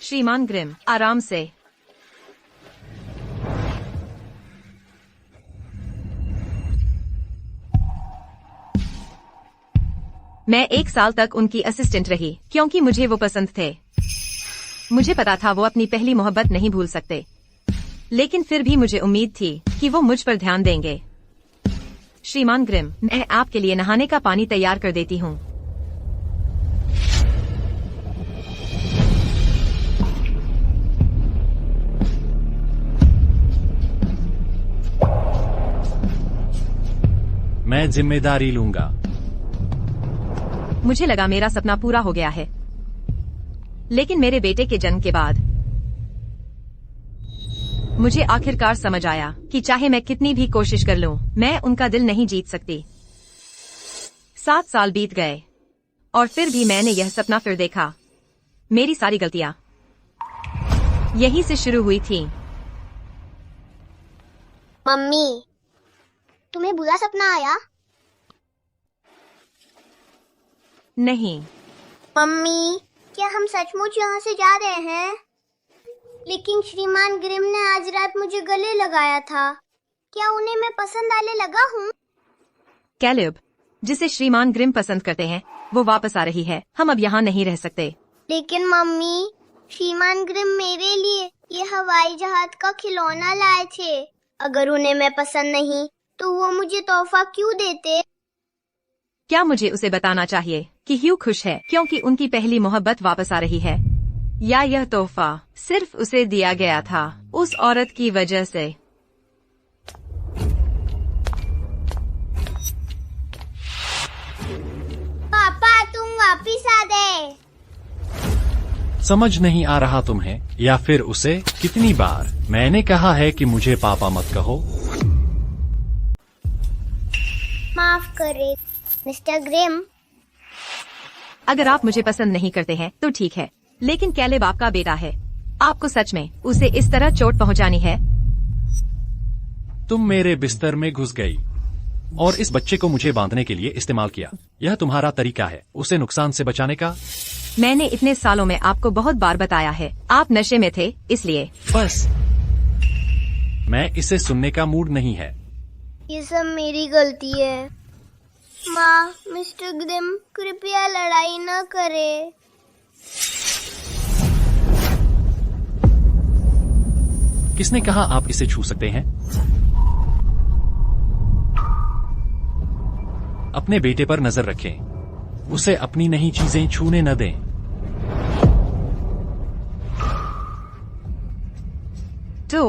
श्रीमान ग्रिम, आराम से। मैं 1 साल तक उनकी असिस्टेंट रही क्योंकि मुझे वो पसंद थे। मुझे पता था वो अपनी पहली मोहब्बत नहीं भूल सकते, लेकिन फिर भी मुझे उम्मीद थी कि वो मुझ पर ध्यान देंगे। श्रीमान ग्रिम, मैं आपके लिए नहाने का पानी तैयार कर देती हूँ। मैं जिम्मेदारी लूंगा। मुझे लगा मेरा सपना पूरा हो गया है, लेकिन मेरे बेटे के जन्म के बाद मुझे आखिरकार समझ आया कि चाहे मैं कितनी भी कोशिश कर लूं, मैं उनका दिल नहीं जीत सकती। 7 साल बीत गए और फिर भी मैंने यह सपना फिर देखा। मेरी सारी गलतियां यहीं से शुरू हुई थी। मम्मी, तुम्हें बुरा सपना आया? नहीं। मम्मी, क्या हम सचमुच यहाँ से जा रहे हैं? लेकिन श्रीमान ग्रिम ने आज रात मुझे गले लगाया था। क्या उन्हें मैं पसंद आने लगा हूँ? कैलेब, जिसे श्रीमान ग्रिम पसंद करते हैं, वो वापस आ रही है। हम अब यहाँ नहीं रह सकते। लेकिन मम्मी, श्रीमान ग्रिम मेरे लिए ये हवाई जहाज का खिलौना लाए थे। अगर उन्हें मैं पसंद नहीं तो वो मुझे तोहफा क्यों देते? क्या मुझे उसे बताना चाहिए कि ह्यू खुश है क्योंकि उनकी पहली मोहब्बत वापस आ रही है, या यह तोहफा सिर्फ उसे दिया गया था उस औरत की वजह से? पापा, तुम वापिस आ गए। समझ नहीं आ रहा तुम्हें, या फिर उसे? कितनी बार मैंने कहा है कि मुझे पापा मत कहो। माफ करे मिस्टर ग्रिम। अगर आप मुझे पसंद नहीं करते हैं तो ठीक है, लेकिन कैलेब आपका बेटा है। आपको सच में उसे इस तरह चोट पहुंचानी है? तुम मेरे बिस्तर में घुस गई और इस बच्चे को मुझे बांधने के लिए इस्तेमाल किया। यह तुम्हारा तरीका है उसे नुकसान से बचाने का? मैंने इतने सालों में आपको बहुत बार बताया है, आप नशे में थे इसलिए। बस, मैं इसे सुनने का मूड नहीं है। ये सब मेरी गलती है। माँ, मिस्टर ग्रिम कृपया लड़ाई न करे। किसने कहा आप इसे छू सकते हैं? अपने बेटे पर नजर रखें, उसे अपनी नई चीजें छूने न दें। तो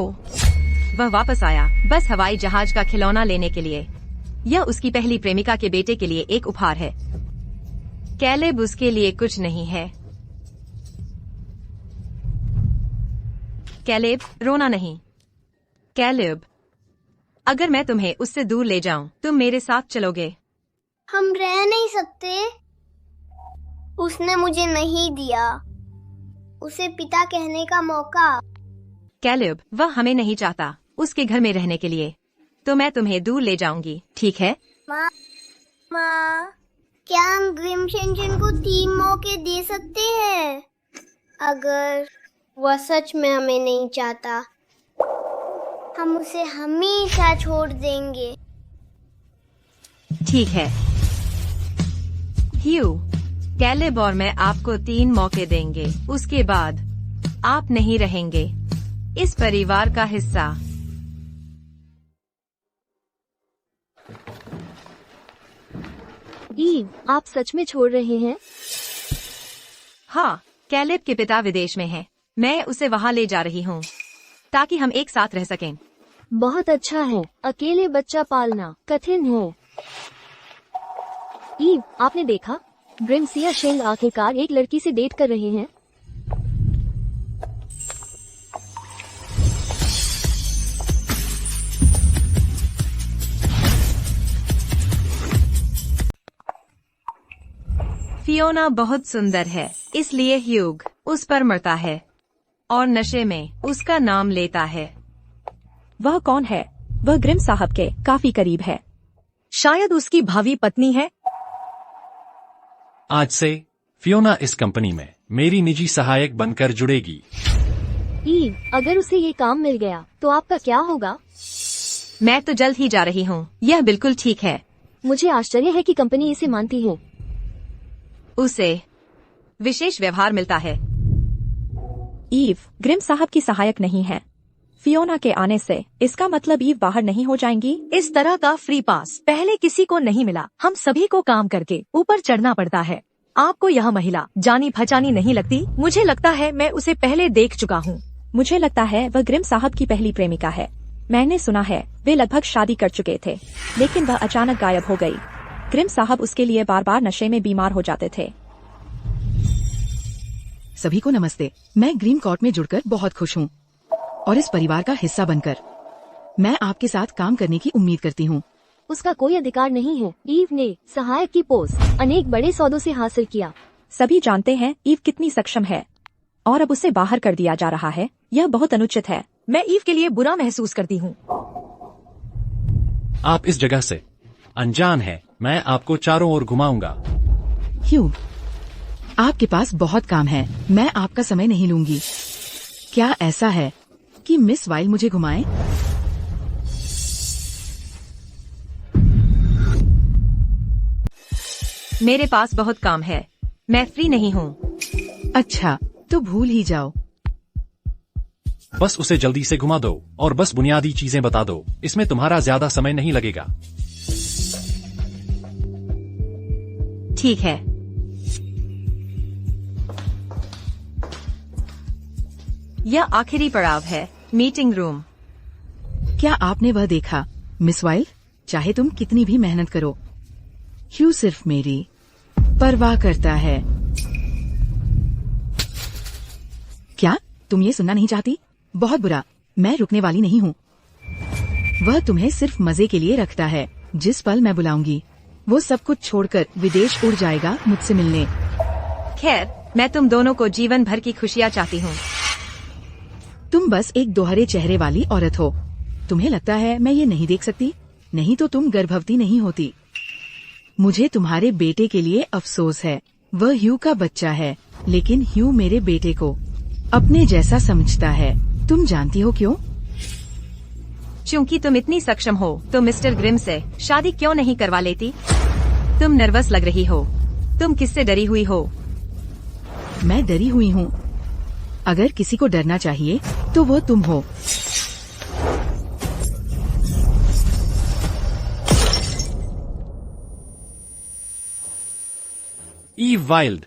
वह वापस आया बस हवाई जहाज का खिलौना लेने के लिए। यह उसकी पहली प्रेमिका के बेटे के लिए एक उपहार है। कैलेब उसके लिए कुछ नहीं है। कैलेब, रोना नहीं। कैलेब, अगर मैं तुम्हें उससे दूर ले जाऊं, तुम मेरे साथ चलोगे? हम रह नहीं सकते। उसने मुझे नहीं दिया उसे पिता कहने का मौका। कैलेब, वह हमें नहीं चाहता उसके घर में रहने के लिए, तो मैं तुम्हें दूर ले जाऊंगी, ठीक है? माँ, क्या हम ग्रिम शेंशन को 3 मौके दे सकते हैं? अगर वह सच में हमें नहीं चाहता, हम उसे हमेशा छोड़ देंगे। ठीक है ह्यू, कैलेब और मैं आपको 3 मौके देंगे। उसके बाद आप नहीं रहेंगे इस परिवार का हिस्सा। ईव, आप सच में छोड़ रहे हैं? हाँ, कैलेब के पिता विदेश में हैं। मैं उसे वहाँ ले जा रही हूँ ताकि हम एक साथ रह सकें। बहुत अच्छा है। अकेले बच्चा पालना कठिन है। ईव, आपने देखा? ग्रिम सिया शेंग आखिरकार एक लड़की से डेट कर रहे हैं। फियोना बहुत सुंदर है, इसलिए ह्यूग उस पर मरता है और नशे में उसका नाम लेता है। वह कौन है? वह ग्रिम साहब के काफी करीब है। शायद उसकी भावी पत्नी है। आज से फियोना इस कंपनी में मेरी निजी सहायक बनकर जुड़ेगी। ईव, अगर उसे ये काम मिल गया तो आपका क्या होगा? मैं तो जल्द ही जा रही हूँ। यह बिल्कुल ठीक है। मुझे आश्चर्य है कि कंपनी इसे मानती है। उसे विशेष व्यवहार मिलता है। ईव ग्रिम साहब की सहायक नहीं है। फियोना के आने से इसका मतलब ईव बाहर नहीं हो जाएंगी। इस तरह का फ्री पास पहले किसी को नहीं मिला। हम सभी को काम करके ऊपर चढ़ना पड़ता है। आपको यह महिला जानी पहचानी नहीं लगती? मुझे लगता है मैं उसे पहले देख चुका हूँ। मुझे लगता है वह ग्रिम साहब की पहली प्रेमिका है। मैंने सुना है वे लगभग शादी कर चुके थे, लेकिन वह अचानक गायब हो गई। ग्रिम साहब उसके लिए बार बार नशे में बीमार हो जाते थे। सभी को नमस्ते। मैं ग्रीन कॉर्ट में जुड़कर बहुत खुश हूँ और इस परिवार का हिस्सा बनकर मैं आपके साथ काम करने की उम्मीद करती हूँ। उसका कोई अधिकार नहीं है। ईव ने सहायक की पोस्ट अनेक बड़े सौदों से हासिल किया। सभी जानते हैं ईव कितनी सक्षम है और अब उसे बाहर कर दिया जा रहा है। यह बहुत अनुचित है। मैं ईव के लिए बुरा महसूस करती हूँ। आप इस जगह से अनजान हैं। मैं आपको चारों ओर घुमाऊंगा। ह्यू, आपके पास बहुत काम है। मैं आपका समय नहीं लूंगी। क्या ऐसा है कि मिस वाइल्ड मुझे घुमाए? मेरे पास बहुत काम है। मैं फ्री नहीं हूँ। अच्छा, तो भूल ही जाओ। बस उसे जल्दी से घुमा दो और बस बुनियादी चीजें बता दो। इसमें तुम्हारा ज्यादा समय नहीं लगेगा। ठीक है। यह आखिरी पड़ाव है, मीटिंग रूम। क्या आपने वह देखा? मिस वाइल्ड, चाहे तुम कितनी भी मेहनत करो, ह्यू सिर्फ मेरी परवाह करता है। क्या तुम ये सुनना नहीं चाहती? बहुत बुरा, मैं रुकने वाली नहीं हूँ। वह तुम्हें सिर्फ मजे के लिए रखता है। जिस पल मैं बुलाऊंगी वो सब कुछ छोड़कर विदेश उड़ जाएगा मुझसे मिलने। खैर, मैं तुम दोनों को जीवन भर की खुशियाँ चाहती हूँ। तुम बस एक दोहरे चेहरे वाली औरत हो। तुम्हें लगता है मैं ये नहीं देख सकती? नहीं तो तुम गर्भवती नहीं होती। मुझे तुम्हारे बेटे के लिए अफसोस है। वह ह्यू का बच्चा है, लेकिन ह्यू मेरे बेटे को अपने जैसा समझता है। तुम जानती हो क्यों? क्योंकि तुम इतनी सक्षम हो तो मिस्टर ग्रिम से शादी क्यों नहीं करवा लेती? तुम नर्वस लग रही हो। तुम किससे डरी हुई हो? मैं डरी हुई हूँ। अगर किसी को डरना चाहिए तो वो तुम हो। ईव वाइल्ड,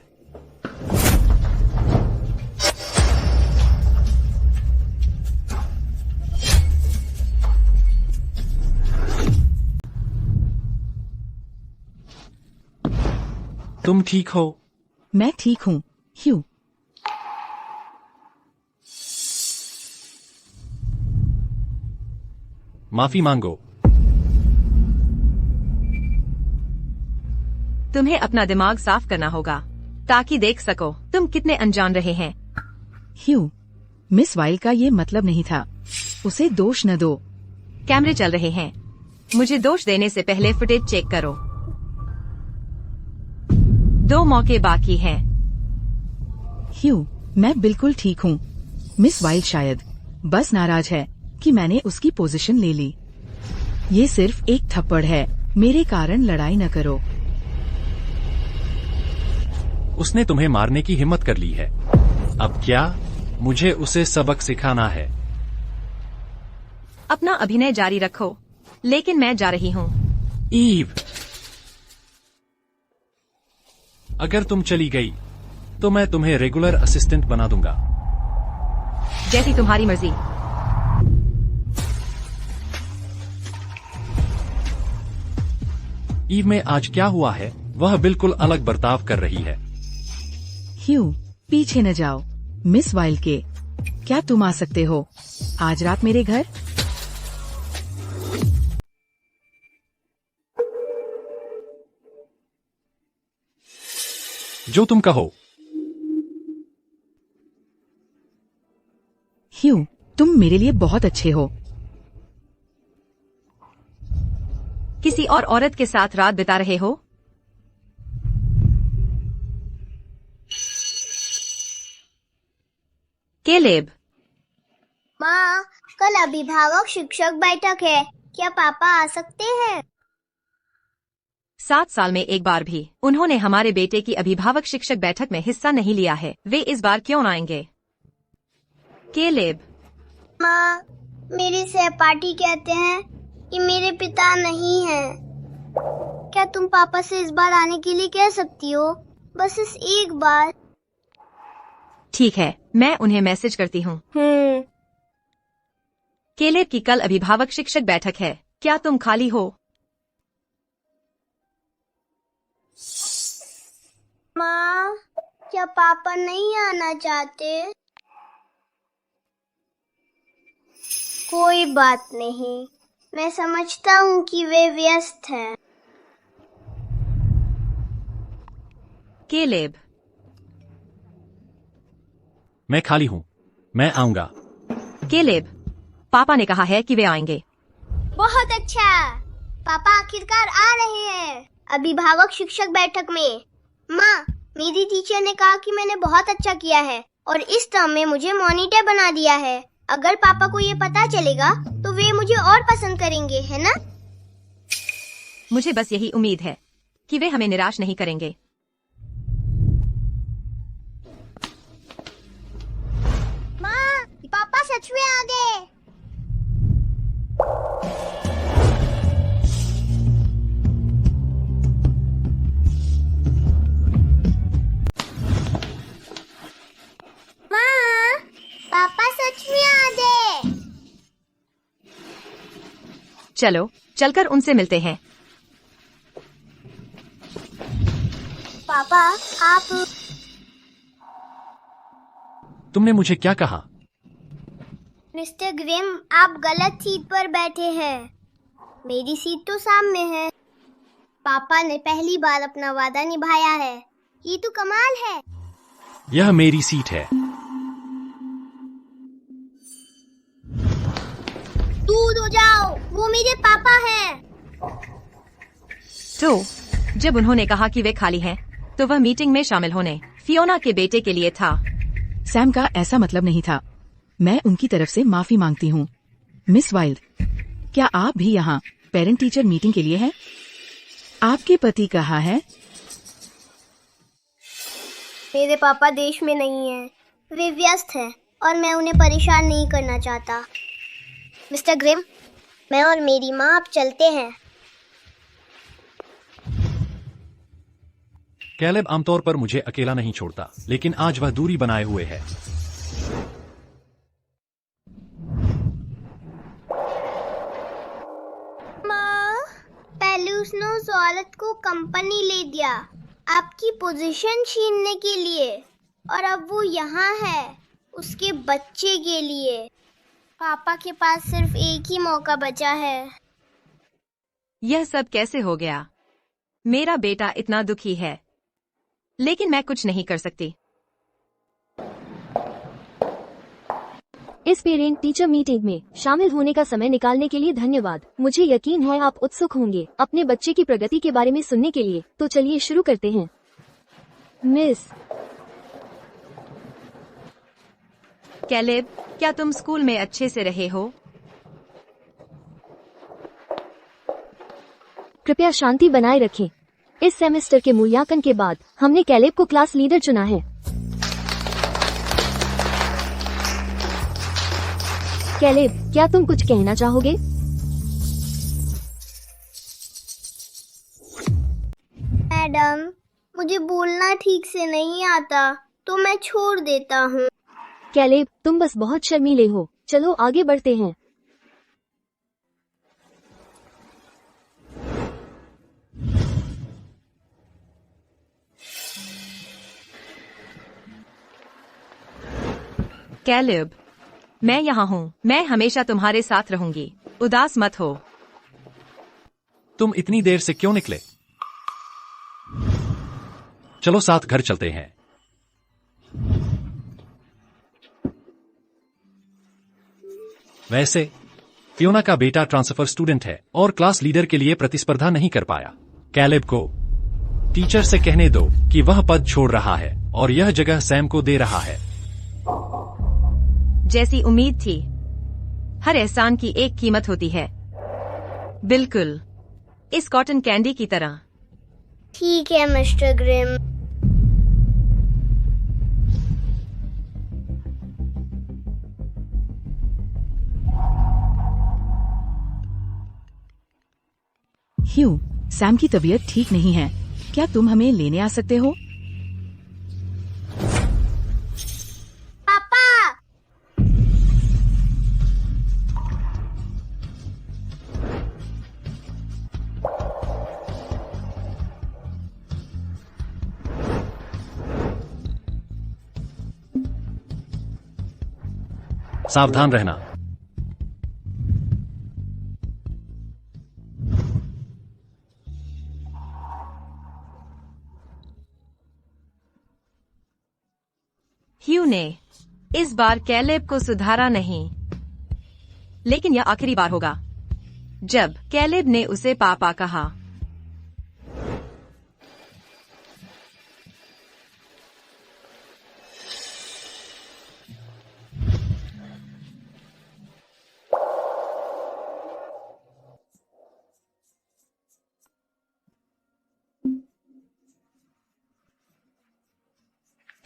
तुम ठीक हो? मैं ठीक हूँ ह्यू। माफी मांगो। तुम्हें अपना दिमाग साफ करना होगा ताकि देख सको तुम कितने अनजान रहे हैं। ह्यू, मिस वाइल्ड का ये मतलब नहीं था। उसे दोष न दो। कैमरे चल रहे हैं। मुझे दोष देने से पहले फुटेज चेक करो। 2 मौके बाकी हैं। ह्यू, मैं बिल्कुल ठीक हूँ। मिस वाइल्ड शायद बस नाराज है कि मैंने उसकी पोजीशन ले ली। ये सिर्फ एक थप्पड़ है। मेरे कारण लड़ाई न करो। उसने तुम्हें मारने की हिम्मत कर ली है। अब क्या मुझे उसे सबक सिखाना है? अपना अभिनय जारी रखो, लेकिन मैं जा रही हूँ। ईव, अगर तुम चली गई तो मैं तुम्हें रेगुलर असिस्टेंट बना दूंगा। जैसी तुम्हारी मर्जी। ईव में आज क्या हुआ है? वह बिल्कुल अलग बर्ताव कर रही है। ह्यू, पीछे न जाओ। मिस वाइल्ड के, क्या तुम आ सकते हो आज रात मेरे घर? जो तुम कहो। ह्यू, तुम मेरे लिए बहुत अच्छे हो। किसी और औरत के साथ रात बिता रहे हो? केलेब, माँ, कल अभिभावक शिक्षक बैठक है, क्या पापा आ सकते हैं? 7 साल में एक बार भी उन्होंने हमारे बेटे की अभिभावक शिक्षक बैठक में हिस्सा नहीं लिया है। वे इस बार क्यों आएंगे? केलेब, माँ, मेरे सहपाठी कहते हैं कि मेरे पिता नहीं हैं। क्या तुम पापा से इस बार आने के लिए कह सकती हो? बस इस एक बार। ठीक है, मैं उन्हें मैसेज करती हूँ। केलेब की कल अभिभावक शिक्षक बैठक है, क्या तुम खाली हो? माँ, क्या पापा नहीं आना चाहते? कोई बात नहीं, मैं समझता हूँ कि वे व्यस्त हैं। केलेब, मैं खाली हूँ, मैं आऊंगा। केलेब, पापा ने कहा है कि वे आएंगे। बहुत अच्छा, पापा आखिरकार आ रहे हैं अभिभावक शिक्षक बैठक में। माँ, मेरी टीचर ने कहा कि मैंने बहुत अच्छा किया है और इस टर्म में मुझे मॉनिटर बना दिया है। अगर पापा को ये पता चलेगा तो वे मुझे और पसंद करेंगे, है ना? मुझे बस यही उम्मीद है कि वे हमें निराश नहीं करेंगे। माँ, पापा सच में आ गए। माँ, पापा सच में आ गए। चलो, चलकर उनसे मिलते हैं। पापा, आप तुमने मुझे क्या कहा? मिस्टर ग्रिम, आप गलत सीट पर बैठे हैं। मेरी सीट तो सामने है। पापा ने पहली बार अपना वादा निभाया है। ये तो कमाल है। यह मेरी सीट है। दूर हो जाओ, वो मेरे पापा हैं। तो जब उन्होंने कहा कि वे खाली हैं, तो वह मीटिंग में शामिल होने फियोना के बेटे के लिए था। सैम का ऐसा मतलब नहीं था। मैं उनकी तरफ से माफी मांगती हूँ। मिस वाइल्ड, क्या आप भी यहाँ पेरेंट टीचर मीटिंग के लिए हैं? आपके पति कहाँ हैं? मेरे पापा देश में नहीं हैं। वे व्यस्त हैं और मैं उन्हें परेशान नहीं करना चाहता। मिस्टर ग्रिम, मैं और मेरी माँ अब चलते हैं। कैलेब आमतौर पर मुझे अकेला नहीं छोड़ता, लेकिन आज वह दूरी बनाए हुए है। माँ, पहले उसने उस औरत को कंपनी ले दिया आपकी पोजीशन छीनने के लिए, और अब वो यहाँ है उसके बच्चे के लिए। पापा के पास सिर्फ एक ही मौका बचा है। यह सब कैसे हो गया? मेरा बेटा इतना दुखी है, लेकिन मैं कुछ नहीं कर सकती। इस पेरेंट टीचर मीटिंग में शामिल होने का समय निकालने के लिए धन्यवाद। मुझे यकीन है आप उत्सुक होंगे अपने बच्चे की प्रगति के बारे में सुनने के लिए। तो चलिए शुरू करते हैं। मिस, कैलेब, क्या तुम स्कूल में अच्छे से रहे हो? कृपया शांति बनाए रखें। इस सेमेस्टर के मूल्यांकन के बाद हमने कैलेब को क्लास लीडर चुना है। कैलेब, क्या तुम कुछ कहना चाहोगे? मैडम, मुझे बोलना ठीक से नहीं आता, तो मैं छोड़ देता हूँ। कैलेब, तुम बस बहुत शर्मीले हो। चलो आगे बढ़ते हैं। कैलेब, मैं यहाँ हूँ। मैं हमेशा तुम्हारे साथ रहूंगी। उदास मत हो। तुम इतनी देर से क्यों निकले? चलो साथ घर चलते हैं। वैसे फियोना का बेटा ट्रांसफर स्टूडेंट है और क्लास लीडर के लिए प्रतिस्पर्धा नहीं कर पाया। कैलेब को टीचर से कहने दो कि वह पद छोड़ रहा है और यह जगह सैम को दे रहा है। जैसी उम्मीद थी। हर एहसान की एक कीमत होती है। बिल्कुल इस कॉटन कैंडी की तरह। ठीक है मिस्टर ग्रिम। ह्यू, सैम की तबीयत ठीक नहीं है। क्या तुम हमें लेने आ सकते हो? पापा। सावधान रहना। ह्यू ने इस बार कैलेब को सुधारा नहीं, लेकिन यह आखिरी बार होगा जब कैलेब ने उसे पापा कहा।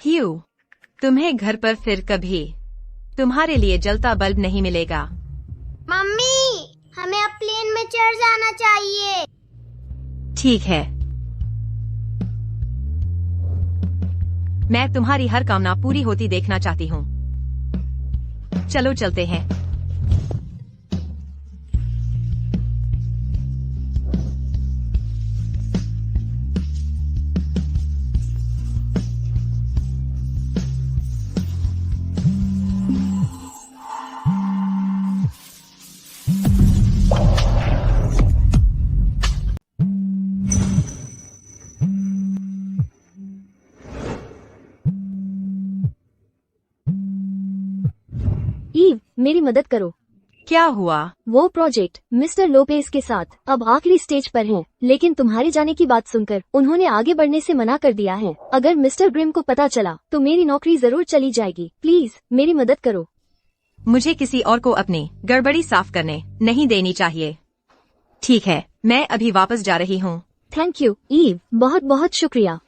ह्यू, तुम्हें घर पर फिर कभी तुम्हारे लिए जलता बल्ब नहीं मिलेगा। मम्मी, हमें अब प्लेन में चढ़ जाना चाहिए। ठीक है, मैं तुम्हारी हर कामना पूरी होती देखना चाहती हूँ। चलो चलते हैं। ईव, मेरी मदद करो। क्या हुआ? वो प्रोजेक्ट मिस्टर लोपेज के साथ अब आखिरी स्टेज पर है, लेकिन तुम्हारे जाने की बात सुनकर उन्होंने आगे बढ़ने से मना कर दिया है। अगर मिस्टर ग्रिम को पता चला तो मेरी नौकरी जरूर चली जाएगी। प्लीज मेरी मदद करो। मुझे किसी और को अपनी गड़बड़ी साफ करने नहीं देनी चाहिए। ठीक है, मैं अभी वापस जा रही हूँ। थैंक यू ईव, बहुत बहुत शुक्रिया।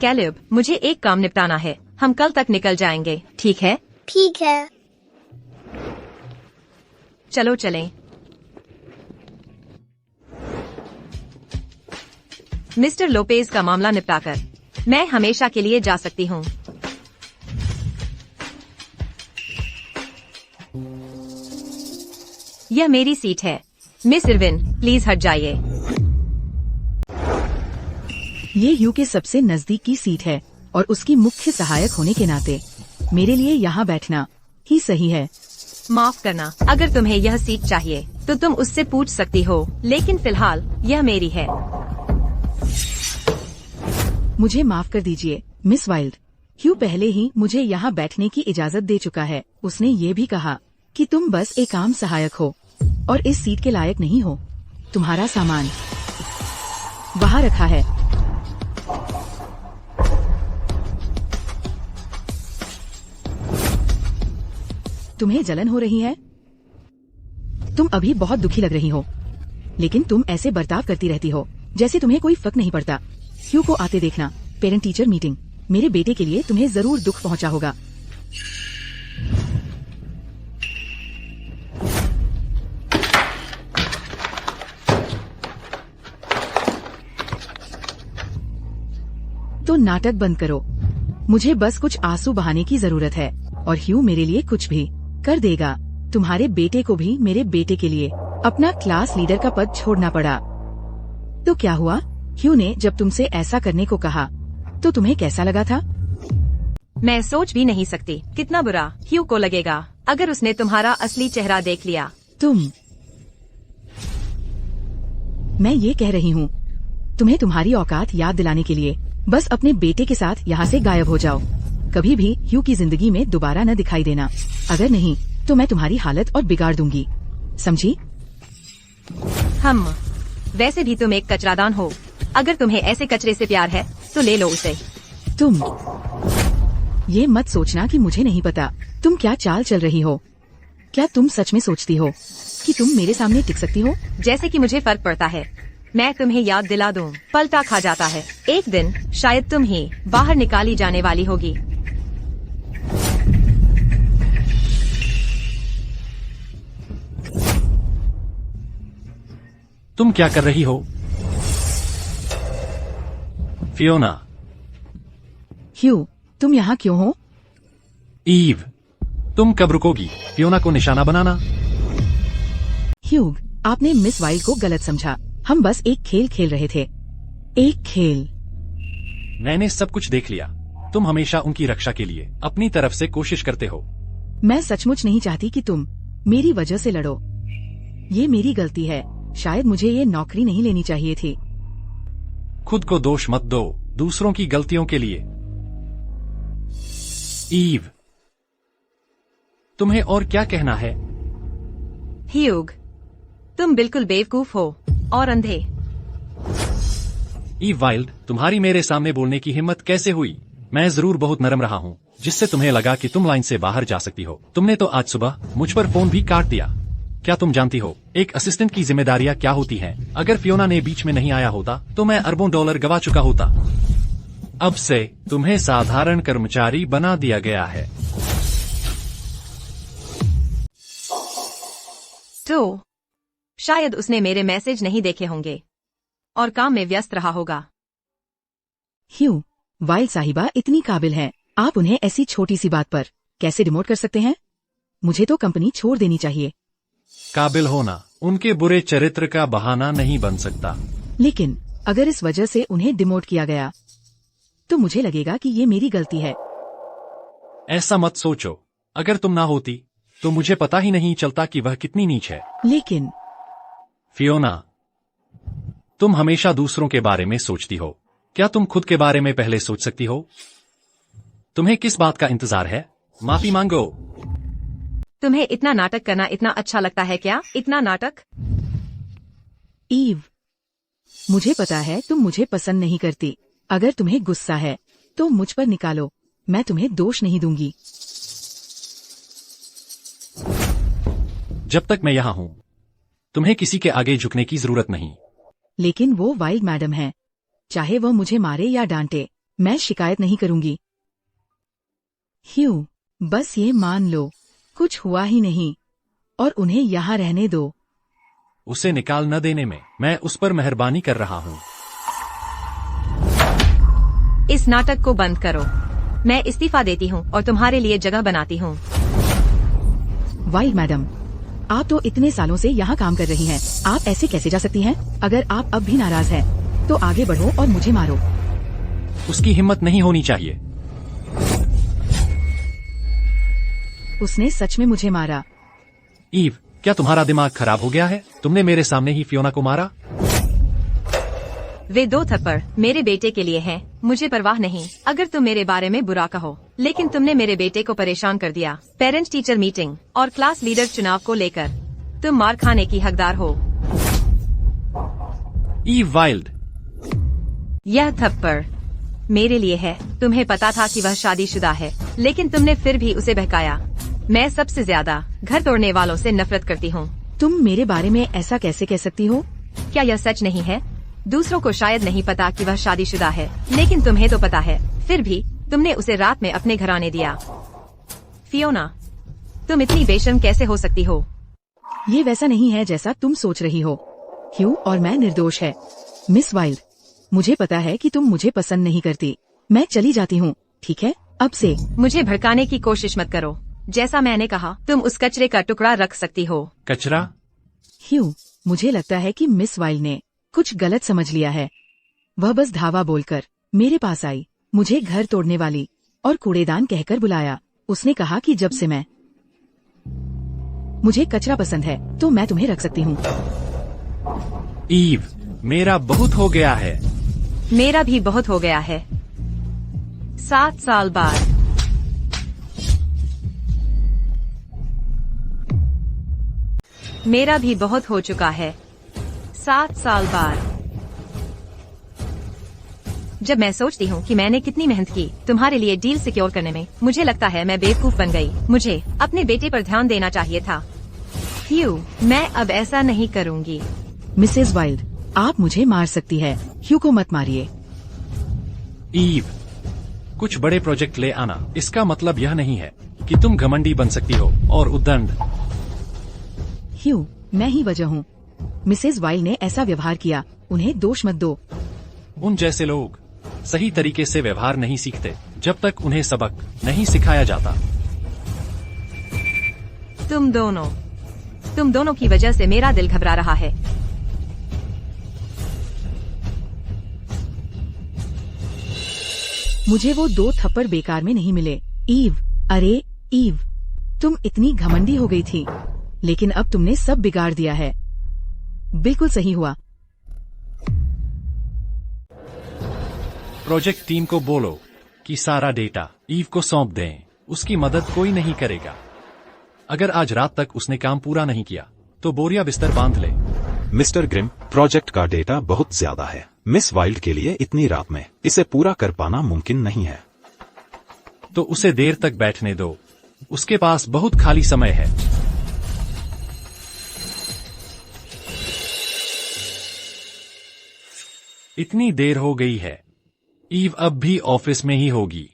कैलेब, मुझे एक काम निपटाना है। हम कल तक निकल जाएंगे, ठीक है? ठीक है। चलो चलें। मिस्टर लोपेज का मामला निपटाकर मैं हमेशा के लिए जा सकती हूँ। यह मेरी सीट है। मिस इरविन, प्लीज हट जाइए। ये ह्यू के सबसे नजदीक की सीट है और उसकी मुख्य सहायक होने के नाते मेरे लिए यहाँ बैठना ही सही है। माफ करना, अगर तुम्हें यह सीट चाहिए तो तुम उससे पूछ सकती हो, लेकिन फिलहाल यह मेरी है। मुझे माफ कर दीजिए मिस वाइल्ड। ह्यू पहले ही मुझे यहाँ बैठने की इजाजत दे चुका है। उसने ये भी कहा कि तुम बस एक आम सहायक हो और इस सीट के लायक नहीं हो। तुम्हारा सामान वहाँ रखा है। तुम्हें जलन हो रही है? तुम अभी बहुत दुखी लग रही हो, लेकिन तुम ऐसे बर्ताव करती रहती हो जैसे तुम्हें कोई फर्क नहीं पड़ता। ह्यू को आते देखना। Parent teacher meeting. मेरे बेटे के लिए तुम्हें जरूर दुख पहुंचा होगा। तो नाटक बंद करो। मुझे बस कुछ आंसू बहाने की जरूरत है और ह्यू मेरे लिए कुछ भी कर देगा। तुम्हारे बेटे को भी मेरे बेटे के लिए अपना क्लास लीडर का पद छोड़ना पड़ा। तो क्या हुआ? ह्यू ने जब तुमसे ऐसा करने को कहा तो तुम्हें कैसा लगा था? मैं सोच भी नहीं सकती कितना बुरा ह्यू को लगेगा अगर उसने तुम्हारा असली चेहरा देख लिया। मैं ये कह रही हूँ, तुम्हें तुम्हारी औकात याद दिलाने के लिए बस अपने बेटे के साथ यहाँ से गायब हो जाओ। कभी भी ह्यू की जिंदगी में दोबारा न दिखाई देना। अगर नहीं तो मैं तुम्हारी हालत और बिगाड़ दूंगी, समझी? हम वैसे भी तुम एक कचरादान हो। अगर तुम्हें ऐसे कचरे से प्यार है तो ले लो उसे। ये मत सोचना कि मुझे नहीं पता तुम क्या चाल चल रही हो। क्या तुम सच में सोचती हो कि तुम मेरे सामने टिक सकती हो? जैसे कि मुझे फर्क पड़ता है, मैं तुम्हें याद दिला दूं, पलटा खा जाता है। एक दिन शायद तुम ही बाहर निकाली जाने वाली होगी। तुम क्या कर रही हो फियोना? ह्यू, तुम यहाँ क्यों हो? ईव, तुम कब रुकोगी फियोना को निशाना बनाना? ह्यूग, आपने मिस वाइल्ड को गलत समझा। हम बस एक खेल खेल रहे थे। एक खेल। मैंने सब कुछ देख लिया। तुम हमेशा उनकी रक्षा के लिए अपनी तरफ से कोशिश करते हो। मैं सचमुच नहीं चाहती कि तुम मेरी वजह से लड़ो। ये मेरी गलती है। शायद मुझे ये नौकरी नहीं लेनी चाहिए थी। खुद को दोष मत दो दूसरों की गलतियों के लिए। ईव, तुम्हें और क्या कहना है? ह्यूग, तुम बिल्कुल बेवकूफ हो और अंधे। ईव वाइल्ड, तुम्हारी मेरे सामने बोलने की हिम्मत कैसे हुई? मैं जरूर बहुत नरम रहा हूँ जिससे तुम्हें लगा कि तुम लाइन से बाहर जा सकती हो। तुमने तो आज सुबह मुझ पर फोन भी काट दिया। क्या तुम जानती हो एक असिस्टेंट की जिम्मेदारियां क्या होती हैं? अगर फियोना ने बीच में नहीं आया होता तो मैं अरबों डॉलर गवा चुका होता। अब से तुम्हें साधारण कर्मचारी बना दिया गया है। तो शायद उसने मेरे मैसेज नहीं देखे होंगे और काम में व्यस्त रहा होगा। ह्यू, वाइल्ड साहिबा इतनी काबिल हैं, आप उन्हें ऐसी छोटी सी बात पर कैसे डिमोट कर सकते हैं? मुझे तो कंपनी छोड़ देनी चाहिए। काबिल होना उनके बुरे चरित्र का बहाना नहीं बन सकता। लेकिन अगर इस वजह से उन्हें डिमोट किया गया तो मुझे लगेगा कि ये मेरी गलती है। ऐसा मत सोचो। अगर तुम ना होती तो मुझे पता ही नहीं चलता कि वह कितनी नीच है। लेकिन फियोना, तुम हमेशा दूसरों के बारे में सोचती हो। क्या तुम खुद के बारे में पहले सोच सकती हो? तुम्हें किस बात का इंतजार है? माफी मांगो। तुम्हें इतना नाटक करना इतना अच्छा लगता है क्या? इतना नाटक? ईव, मुझे पता है तुम मुझे पसंद नहीं करती। अगर तुम्हें गुस्सा है तो मुझ पर निकालो। मैं तुम्हें दोष नहीं दूंगी। जब तक मैं यहाँ हूँ तुम्हें किसी के आगे झुकने की जरूरत नहीं। लेकिन वो वाइल्ड मैडम है। चाहे वो मुझे मारे या डांटे, मैं शिकायत नहीं करूंगी। ह्यू, बस ये मान लो कुछ हुआ ही नहीं और उन्हें यहाँ रहने दो। उसे निकाल न देने में मैं उस पर मेहरबानी कर रहा हूँ। इस नाटक को बंद करो। मैं इस्तीफा देती हूँ और तुम्हारे लिए जगह बनाती हूँ। वाइल्ड मैडम, आप तो इतने सालों से यहाँ काम कर रही हैं। आप ऐसे कैसे जा सकती हैं? अगर आप अब भी नाराज हैं तो आगे बढ़ो और मुझे मारो। उसकी हिम्मत नहीं होनी चाहिए। उसने सच में मुझे मारा। ईव, क्या तुम्हारा दिमाग खराब हो गया है? तुमने मेरे सामने ही फियोना को मारा। वे 2 थप्पड़ मेरे बेटे के लिए हैं। मुझे परवाह नहीं अगर तुम मेरे बारे में बुरा कहो, लेकिन तुमने मेरे बेटे को परेशान कर दिया। पेरेंट टीचर मीटिंग और क्लास लीडर चुनाव को लेकर तुम मार खाने की हकदार हो। ईव वाइल्ड, यह थप्पड़ मेरे लिए है। तुम्हें पता था कि वह शादीशुदा है, लेकिन तुमने फिर भी उसे बहकाया। मैं सबसे ज्यादा घर तोड़ने वालों से नफरत करती हूँ। तुम मेरे बारे में ऐसा कैसे कह सकती हो? क्या यह सच नहीं है? दूसरों को शायद नहीं पता कि वह शादीशुदा है, लेकिन तुम्हें तो पता है। फिर भी तुमने उसे रात में अपने घर आने दिया। फियोना, तुम इतनी बेशर्म कैसे हो सकती हो? ये वैसा नहीं है जैसा तुम सोच रही हो। ह्यू और मैं निर्दोष है। मिस वाइल्ड, मुझे पता है कि तुम मुझे पसंद नहीं करती। मैं चली जाती हूँ, ठीक है? अब से मुझे भड़काने की कोशिश मत करो। जैसा मैंने कहा, तुम उस कचरे का टुकड़ा रख सकती हो। कचरा? ह्यू, मुझे लगता है कि मिस वाइल्ड ने कुछ गलत समझ लिया है। वह बस धावा बोलकर मेरे पास आई, मुझे घर तोड़ने वाली और कूड़ेदान कहकर बुलाया। उसने कहा कि जब से मुझे कचरा पसंद है तो मैं तुम्हें रख सकती हूँ। ईव, मेरा बहुत हो गया है। मेरा भी बहुत हो गया है। 7 साल बाद मेरा भी बहुत हो चुका है। 7 साल बाद जब मैं सोचती हूँ कि मैंने कितनी मेहनत की तुम्हारे लिए डील सिक्योर करने में, मुझे लगता है मैं बेवकूफ बन गई। मुझे अपने बेटे पर ध्यान देना चाहिए था। ह्यू, मैं अब ऐसा नहीं करूँगी। मिसेस वाइल्ड, आप मुझे मार सकती है, ह्यू को मत मारिए। ईव, कुछ बड़े प्रोजेक्ट ले आना, इसका मतलब यह नहीं है कि तुम घमंडी बन सकती हो और उद्दंड। ह्यू, मैं ही वजह हूँ। मिसेस वाइल्ड ने ऐसा व्यवहार किया, उन्हें दोष मत दो। उन जैसे लोग सही तरीके से व्यवहार नहीं सीखते जब तक उन्हें सबक नहीं सिखाया जाता। तुम दोनों की वजह से मेरा दिल घबरा रहा है। मुझे वो 2 थप्पड़ बेकार में नहीं मिले। ईव, अरे ईव, तुम इतनी घमंडी हो गई थी, लेकिन अब तुमने सब बिगाड़ दिया है। बिल्कुल सही हुआ। प्रोजेक्ट टीम को बोलो कि सारा डेटा ईव को सौंप दें, उसकी मदद कोई नहीं करेगा। अगर आज रात तक उसने काम पूरा नहीं किया तो बोरिया बिस्तर बांध ले। मिस्टर ग्रिम, प्रोजेक्ट का डेटा बहुत ज्यादा है। मिस वाइल्ड के लिए इतनी रात में इसे पूरा कर पाना मुमकिन नहीं है। तो उसे देर तक बैठने दो, उसके पास बहुत खाली समय है। इतनी देर हो गई है, ईव अब भी ऑफिस में ही होगी।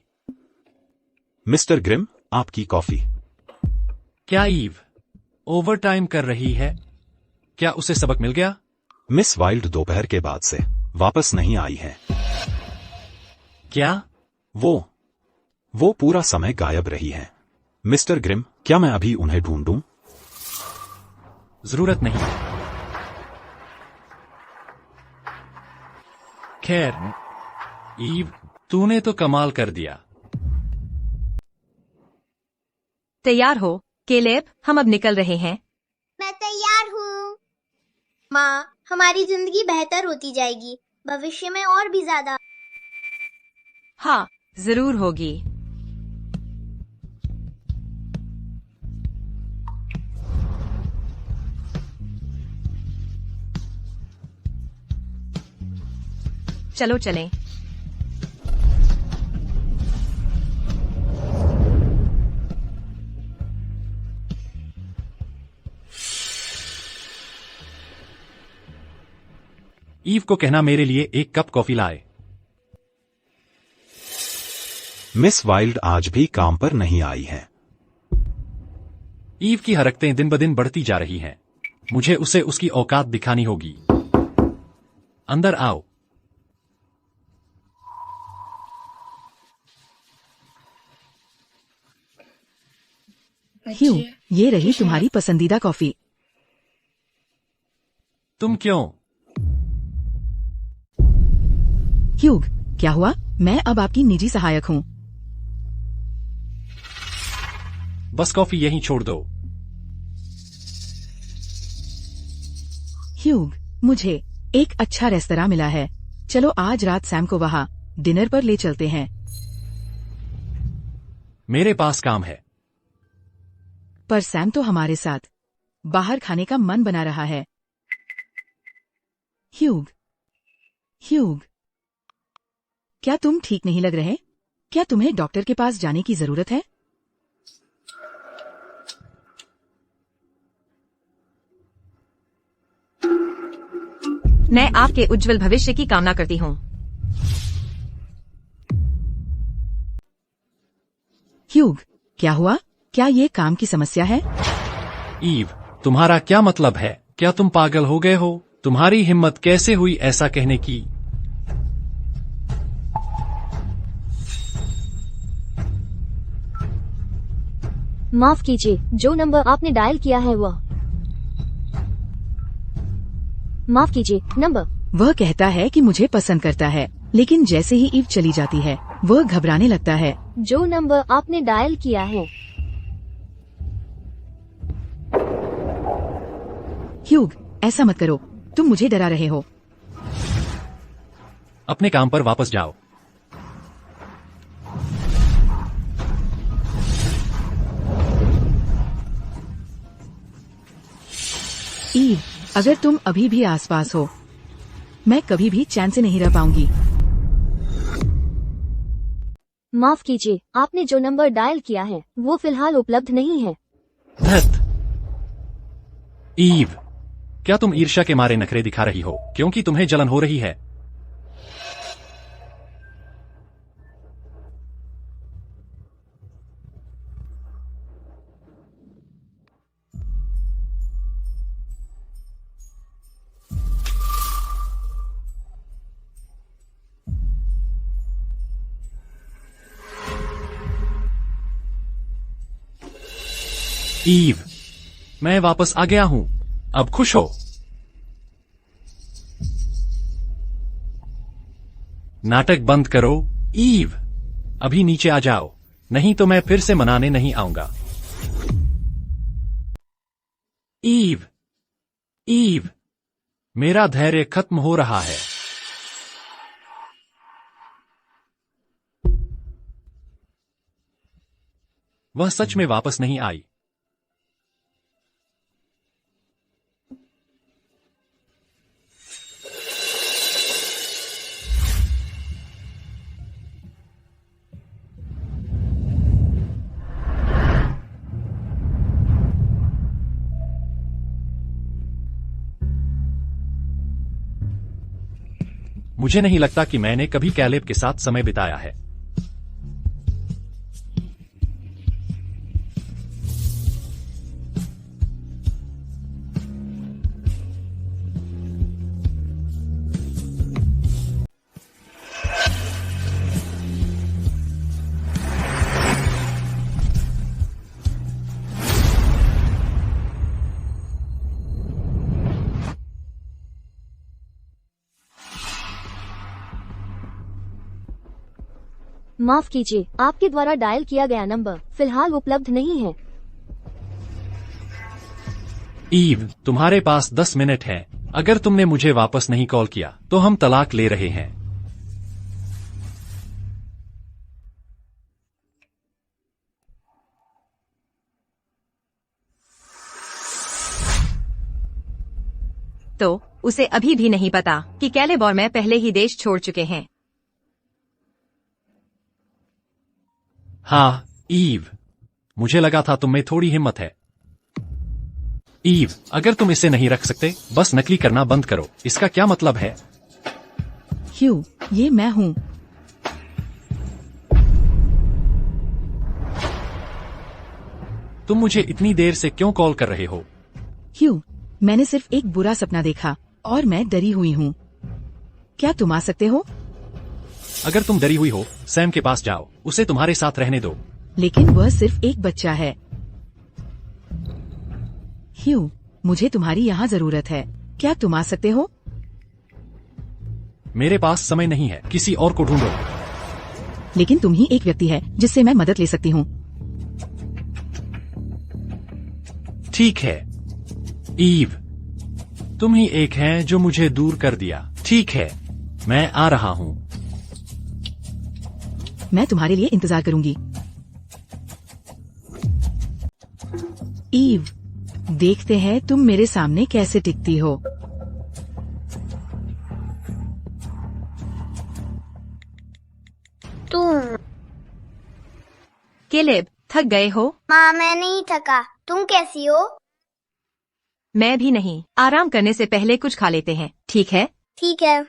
मिस्टर ग्रिम, आपकी कॉफी। क्या ईव ओवरटाइम कर रही है? क्या उसे सबक मिल गया? मिस वाइल्ड दोपहर के बाद से वापस नहीं आई है। क्या? वो पूरा समय गायब रही है। मिस्टर ग्रिम, क्या मैं अभी उन्हें ढूंढूं? जरूरत नहीं। खैर, ईव, तूने तो कमाल कर दिया। तैयार हो केलेब, हम अब निकल रहे हैं। मैं तैयार हूँ। माँ, हमारी जिंदगी बेहतर होती जाएगी, भविष्य में और भी ज्यादा। हाँ, जरूर होगी। चलो चलें। ईव को कहना मेरे लिए एक कप कॉफी लाए। मिस वाइल्ड आज भी काम पर नहीं आई है। ईव की हरकतें दिन ब दिन बढ़ती जा रही हैं। मुझे उसे उसकी औकात दिखानी होगी। अंदर आओ। ह्यू, ये रही तुम्हारी पसंदीदा कॉफी। तुम क्यों? ह्यूग, क्या हुआ? मैं अब आपकी निजी सहायक हूँ। बस कॉफी यहीं छोड़ दो। ह्यूग, मुझे एक अच्छा रेस्तरां मिला है। चलो आज रात सैम को वहाँ डिनर पर ले चलते हैं। मेरे पास काम है। पर सैम तो हमारे साथ बाहर खाने का मन बना रहा है। ह्यूग, क्या तुम ठीक नहीं लग रहे? क्या तुम्हें डॉक्टर के पास जाने की जरूरत है? मैं आपके उज्जवल भविष्य की कामना करती हूँ। ह्यूग, क्या हुआ? क्या ये काम की समस्या है? ईव, तुम्हारा क्या मतलब है? क्या तुम पागल हो गए हो? तुम्हारी हिम्मत कैसे हुई ऐसा कहने की? माफ कीजिए, जो नंबर आपने डायल किया है वह। माफ कीजिए, नंबर। वह कहता है कि मुझे पसंद करता है, लेकिन जैसे ही ईव चली जाती है वह घबराने लगता है। जो नंबर आपने डायल किया है। ह्यूग, ऐसा मत करो, तुम मुझे डरा रहे हो। अपने काम पर वापस जाओ। ईव, अगर तुम अभी भी आसपास हो, मैं कभी भी चैन से नहीं रह पाऊंगी। ह्यूग, क्या हुआ? मैं अब आपकी निजी सहायक हूँ। बस कॉफी यहीं छोड़ दो। ईव, अगर तुम अभी भी आसपास हो, मैं कभी भी चैन से नहीं रह पाऊंगी। ह्यूग, अगर तुम अभी भी आसपास हो, मैं कभी भी चैन से नहीं रह पाऊंगी। माफ कीजिए, आपने जो नंबर डायल किया है वो फिलहाल उपलब्ध नहीं है। धत। ईव, क्या तुम ईर्ष्या के मारे नखरे दिखा रही हो क्योंकि तुम्हें जलन हो रही है? ईव, मैं वापस आ गया हूं, अब खुश हो। नाटक बंद करो ईव, अभी नीचे आ जाओ, नहीं तो मैं फिर से मनाने नहीं आऊंगा। ईव, ईव, मेरा धैर्य खत्म हो रहा है। वह सच में वापस नहीं आई। मुझे नहीं लगता कि मैंने कभी कैलेब के साथ समय बिताया है। माफ कीजिए, आपके द्वारा डायल किया गया नंबर फिलहाल उपलब्ध नहीं है। ईव, तुम्हारे पास 10 मिनट है। अगर तुमने मुझे वापस नहीं कॉल किया तो हम तलाक ले रहे हैं। तो उसे अभी भी नहीं पता कि कैलेब और मैं पहले ही देश छोड़ चुके हैं। हाँ ईव, मुझे लगा था तुम में थोड़ी हिम्मत है। ईव, अगर तुम इसे नहीं रख सकते बस नकली करना बंद करो। इसका क्या मतलब है? ह्यू, ये मैं हूँ। तुम मुझे इतनी देर से क्यों कॉल कर रहे हो? ह्यू, मैंने सिर्फ एक बुरा सपना देखा और मैं डरी हुई हूँ। क्या तुम आ सकते हो? अगर तुम डरी हुई हो, सैम के पास जाओ, उसे तुम्हारे साथ रहने दो। लेकिन वह सिर्फ एक बच्चा है। ह्यू, मुझे तुम्हारी यहाँ जरूरत है। क्या तुम आ सकते हो? मेरे पास समय नहीं है, किसी और को ढूंढो। लेकिन तुम ही एक व्यक्ति है जिससे मैं मदद ले सकती हूँ। ठीक है ईव, तुम ही एक हैं जो मुझे दूर कर दिया। ठीक है, मैं आ रहा हूँ। मैं तुम्हारे लिए इंतजार करूंगी। ईव, देखते हैं तुम मेरे सामने कैसे टिकती हो। तुम कैलेब, थक गए हो? माँ, मैं नहीं थका। तुम कैसी हो? मैं भी नहीं। आराम करने से पहले कुछ खा लेते हैं, ठीक है? ठीक है।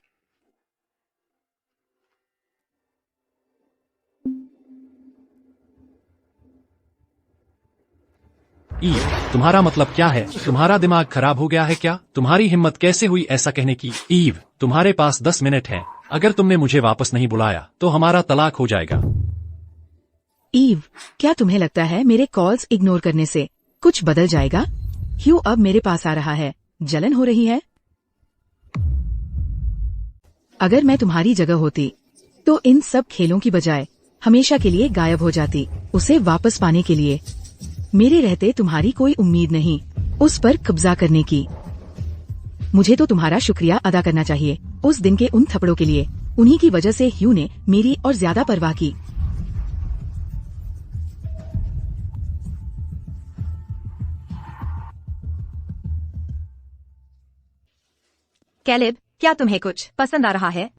ईव, तुम्हारा मतलब क्या है? तुम्हारा दिमाग खराब हो गया है क्या? तुम्हारी हिम्मत कैसे हुई ऐसा कहने की? ईव, तुम्हारे पास 10 मिनट है। अगर तुमने मुझे वापस नहीं बुलाया तो हमारा तलाक हो जाएगा। ईव, क्या तुम्हें लगता है मेरे कॉल्स इग्नोर करने से कुछ बदल जाएगा? ह्यू अब मेरे पास आ रहा है। जलन हो रही है? अगर मैं तुम्हारी जगह होती तो इन सब खेलों की बजाय हमेशा के लिए गायब हो जाती, उसे वापस पाने के लिए। मेरे रहते तुम्हारी कोई उम्मीद नहीं उस पर कब्जा करने की। मुझे तो तुम्हारा शुक्रिया अदा करना चाहिए उस दिन के उन थप्पड़ों के लिए। उन्हीं की वजह से ह्यू ने मेरी और ज्यादा परवाह की। कैलेब, क्या तुम्हें कुछ पसंद आ रहा है?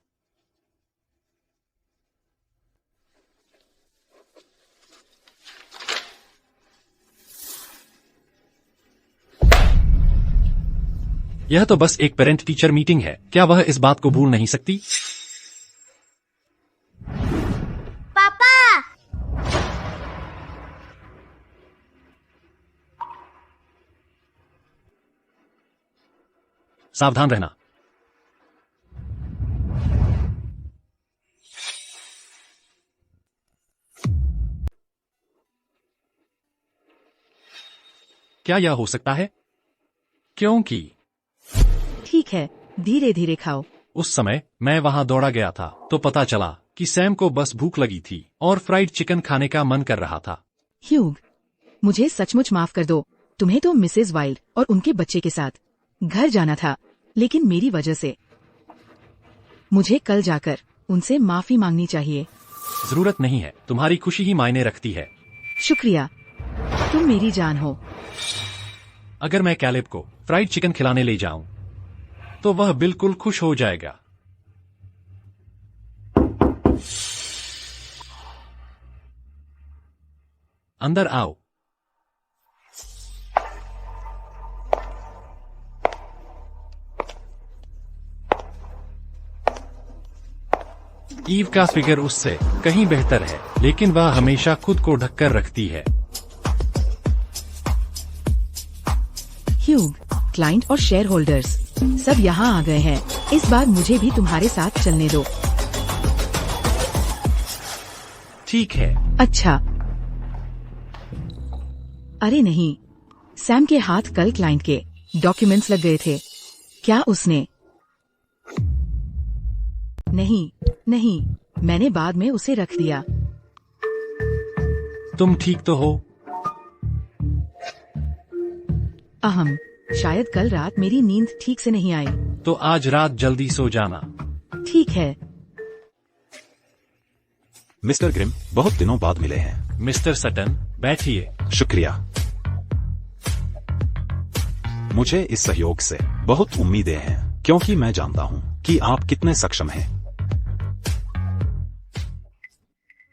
यह तो बस एक पेरेंट टीचर मीटिंग है, क्या वह इस बात को भूल नहीं सकती? पापा, सावधान रहना। क्या यह हो सकता है? क्योंकि ठीक है, धीरे धीरे खाओ। उस समय मैं वहां दौड़ा गया था तो पता चला कि सैम को बस भूख लगी थी और फ्राइड चिकन खाने का मन कर रहा था। ह्यूग, मुझे सचमुच माफ कर दो। तुम्हें तो मिसेस वाइल्ड और उनके बच्चे के साथ घर जाना था, लेकिन मेरी वजह से मुझे कल जाकर उनसे माफी मांगनी चाहिए। जरूरत नहीं है, तुम्हारी खुशी ही मायने रखती है। शुक्रिया, तुम मेरी जान हो। अगर मैं कैलेब को फ्राइड चिकन खिलाने ले जाऊं तो वह बिल्कुल खुश हो जाएगा। अंदर आओ। ईव का फिगर उससे कहीं बेहतर है, लेकिन वह हमेशा खुद को ढककर रखती है। ह्यूग, क्लाइंट और शेयर होल्डर्स सब यहाँ आ गए हैं। इस बार मुझे भी तुम्हारे साथ चलने दो। ठीक है। अच्छा। अरे नहीं, सैम के हाथ कल क्लाइंट के डॉक्यूमेंट्स लग गए थे। क्या उसने? नहीं, मैंने बाद में उसे रख दिया। तुम ठीक तो हो? अहम, शायद कल रात मेरी नींद ठीक से नहीं आई। तो आज रात जल्दी सो जाना। ठीक है। मिस्टर ग्रिम, बहुत दिनों बाद मिले हैं। मिस्टर सटन, बैठिए। शुक्रिया। मुझे इस सहयोग से बहुत उम्मीदें हैं, क्योंकि मैं जानता हूं कि आप कितने सक्षम हैं।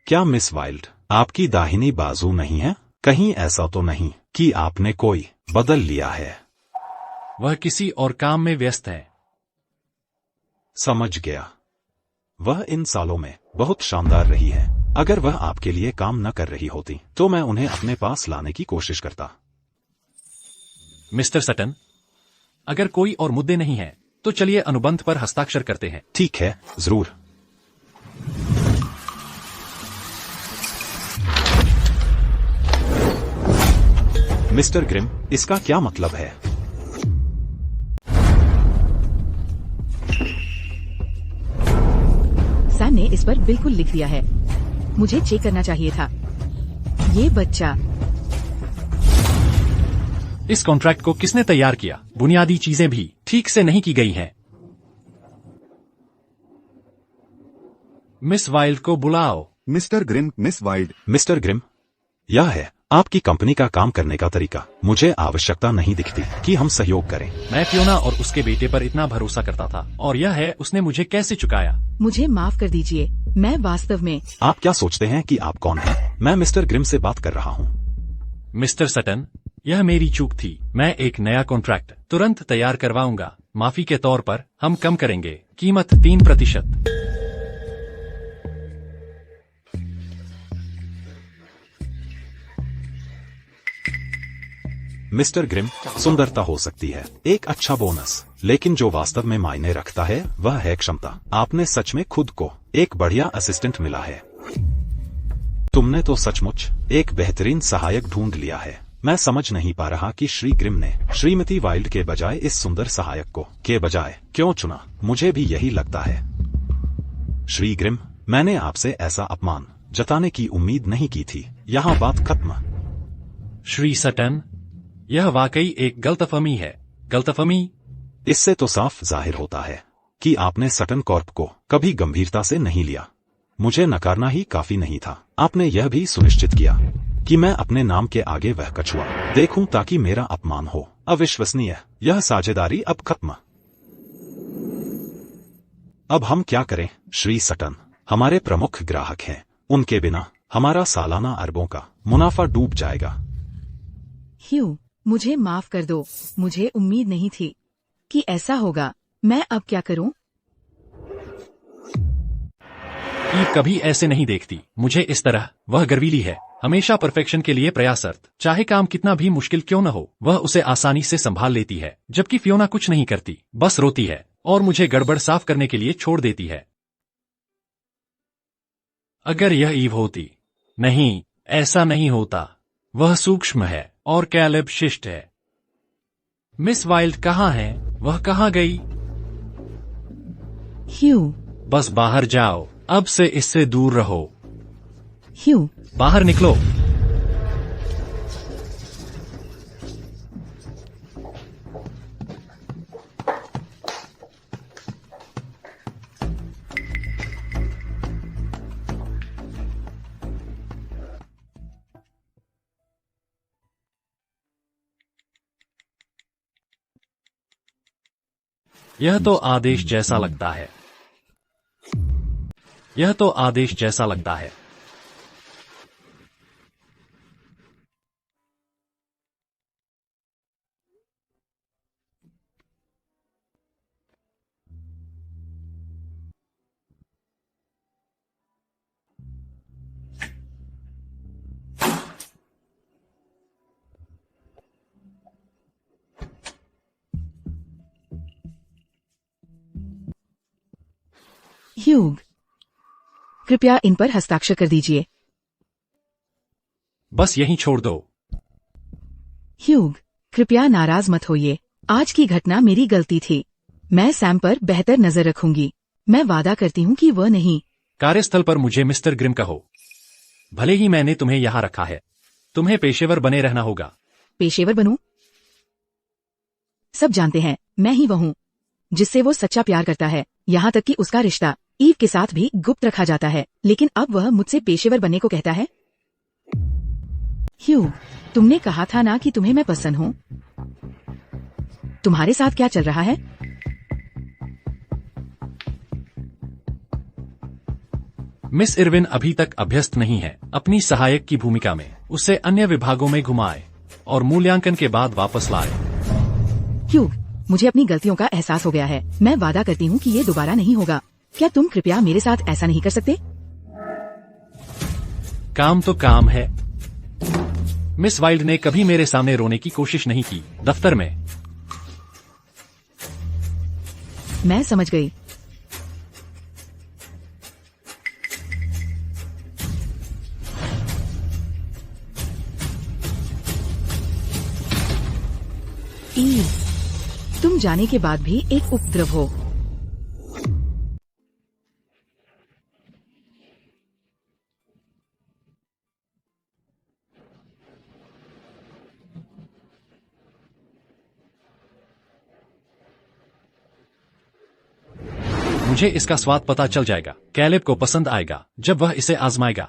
क्या मिस वाइल्ड आपकी दाहिनी बाजू नहीं है? कहीं ऐसा तो नहीं कि आपने कोई बदल लिया है? वह किसी और काम में व्यस्त है। समझ गया। वह इन सालों में बहुत शानदार रही है। अगर वह आपके लिए काम न कर रही होती तो मैं उन्हें अपने पास लाने की कोशिश करता। मिस्टर सटन, अगर कोई और मुद्दे नहीं हैं, तो चलिए अनुबंध पर हस्ताक्षर करते हैं। ठीक है, जरूर। मिस्टर ग्रिम, इसका क्या मतलब है? सैम ने इस पर बिल्कुल लिख दिया है। मुझे चेक करना चाहिए था। ये बच्चा। इस कॉन्ट्रैक्ट को किसने तैयार किया? बुनियादी चीजें भी ठीक से नहीं की गई हैं। मिस वाइल्ड को बुलाओ। Mister Grim, miss Wild. Mister Grim, यह है आपकी कंपनी का काम करने का तरीका। मुझे आवश्यकता नहीं दिखती कि हम सहयोग करें। मैं फियोना और उसके बेटे पर इतना भरोसा करता था, और यह है उसने मुझे कैसे चुकाया। मुझे माफ कर दीजिए, मैं वास्तव में। आप क्या सोचते हैं कि आप कौन हैं? मैं मिस्टर ग्रिम से बात कर रहा हूं। मिस्टर सटन, यह मेरी चूक थी। मैं एक नया कॉन्ट्रैक्ट तुरंत तैयार करवाऊंगा। माफी के तौर पर हम कम करेंगे, कीमत 3%। मिस्टर ग्रिम, सुंदरता हो सकती है एक अच्छा बोनस, लेकिन जो वास्तव में मायने रखता है वह है क्षमता। आपने सच में खुद को एक बढ़िया असिस्टेंट मिला है। तुमने तो सचमुच एक बेहतरीन सहायक ढूंढ लिया है। मैं समझ नहीं पा रहा कि श्री ग्रिम ने श्रीमती वाइल्ड के बजाय इस सुंदर सहायक को के बजाय क्यों चुना। मुझे भी यही लगता है। श्री ग्रिम, मैंने आपसे ऐसा अपमान जताने की उम्मीद नहीं की थी। यहाँ बात खत्म। श्री सटन, यह वाकई एक गलतफहमी है। गलतफहमी? इससे तो साफ जाहिर होता है कि आपने सटन कॉर्प को कभी गंभीरता से नहीं लिया। मुझे नकारना ही काफी नहीं था, आपने यह भी सुनिश्चित किया कि मैं अपने नाम के आगे वह कछुआ देखूं ताकि मेरा अपमान हो। अविश्वसनीय। यह साझेदारी अब खत्म। अब हम क्या करें श्री सटन? हमारे प्रमुख ग्राहक हैं, उनके बिना हमारा सालाना अरबों का मुनाफा डूब जाएगा। ह्यू, मुझे माफ कर दो, मुझे उम्मीद नहीं थी। कि ऐसा होगा। मैं अब क्या करूं? ईव कभी ऐसे नहीं देखती मुझे इस तरह। वह गर्वीली है, हमेशा परफेक्शन के लिए प्रयासरत। चाहे काम कितना भी मुश्किल क्यों न हो, वह उसे आसानी से संभाल लेती है। जबकि फियोना कुछ नहीं करती, बस रोती है और मुझे गड़बड़ साफ करने के लिए छोड़ देती है। अगर यह ईव होती। नहीं, ऐसा नहीं होता। वह सूक्ष्म है और कैलेब शिष्ट है। मिस वाइल्ड कहाँ है? वह कहाँ गई? ह्यू, बस बाहर जाओ, अब से इससे दूर रहो। ह्यू, बाहर निकलो। यह तो आदेश जैसा लगता है। यह तो आदेश जैसा लगता है। ह्यूग, कृपया इन पर हस्ताक्षर कर दीजिए। बस यहीं छोड़ दो। ह्यूग, कृपया नाराज मत होइए। आज की घटना मेरी गलती थी। मैं सैम पर बेहतर नजर रखूंगी। मैं वादा करती हूँ कि वह नहीं। कार्यस्थल पर मुझे मिस्टर ग्रिम कहो। भले ही मैंने तुम्हें यहाँ रखा है, तुम्हें पेशेवर बने रहना होगा। पेशेवर बनूं? सब जानते हैं मैं ही वह हूँ जिससे वो सच्चा प्यार करता है। यहाँ तक कि उसका रिश्ता ईव के साथ भी गुप्त रखा जाता है, लेकिन अब वह मुझसे पेशेवर बनने को कहता है। ह्यू, तुमने कहा था ना कि तुम्हें मैं पसंद हूँ। तुम्हारे साथ क्या चल रहा है? मिस इरविन अभी तक अभ्यस्त नहीं है अपनी सहायक की भूमिका में। उसे अन्य विभागों में घुमाए और मूल्यांकन के बाद वापस लाए। ह्यू, मुझे अपनी गलतियों का एहसास हो गया है। मैं वादा करती हूँ कि ये दोबारा नहीं होगा। क्या तुम कृपया मेरे साथ ऐसा नहीं कर सकते? काम तो काम है। मिस वाइल्ड ने कभी मेरे सामने रोने की कोशिश नहीं की, दफ्तर में। मैं समझ गई। ईव, तुम जाने के बाद भी एक उपद्रव हो। मुझे इसका स्वाद पता चल जाएगा। कैलेब को पसंद आएगा जब वह इसे आजमाएगा।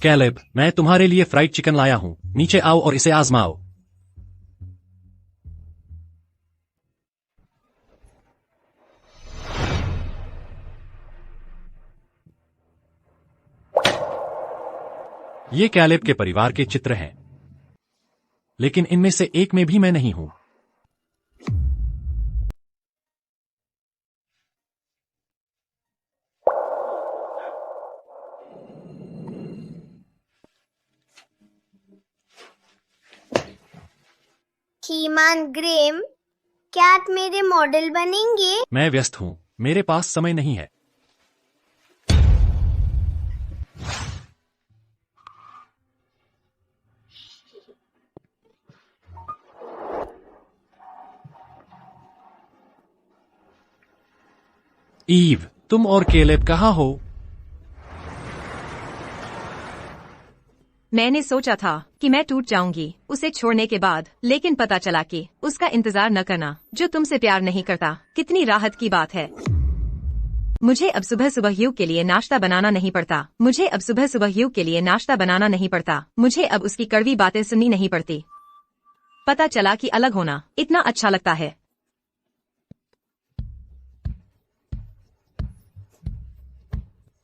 कैलेब, मैं तुम्हारे लिए फ्राइड चिकन लाया हूँ। नीचे आओ और इसे आजमाओ। ये कैलेब के परिवार के चित्र हैं, लेकिन इनमें से एक में भी मैं नहीं हूं। श्रीमान ग्रिम, क्या आप मेरे मॉडल बनेंगे? मैं व्यस्त हूं, मेरे पास समय नहीं है। ईव, तुम और कैलेब कहाँ हो? मैंने सोचा था कि मैं टूट जाऊंगी उसे छोड़ने के बाद, लेकिन पता चला कि उसका इंतजार न करना जो तुमसे प्यार नहीं करता कितनी राहत की बात है। मुझे अब सुबह सुबह ह्यू के लिए नाश्ता बनाना नहीं पड़ता। मुझे अब सुबह सुबह ह्यू के लिए नाश्ता बनाना नहीं पड़ता। मुझे अब उसकी कड़वी बातें सुननी नहीं पड़ती। पता चला कि अलग होना इतना अच्छा लगता है।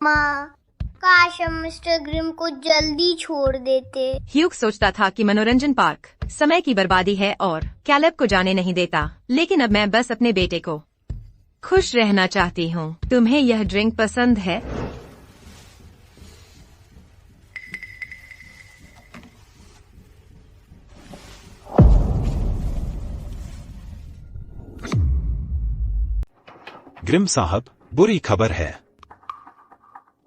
माँ, काश हम मिस्टर ग्रिम को जल्दी छोड़ देते। ह्यूग सोचता था कि मनोरंजन पार्क समय की बर्बादी है और कैलेब को जाने नहीं देता, लेकिन अब मैं बस अपने बेटे को खुश रहना चाहती हूँ। तुम्हें यह ड्रिंक पसंद है? ग्रिम साहब, बुरी खबर है।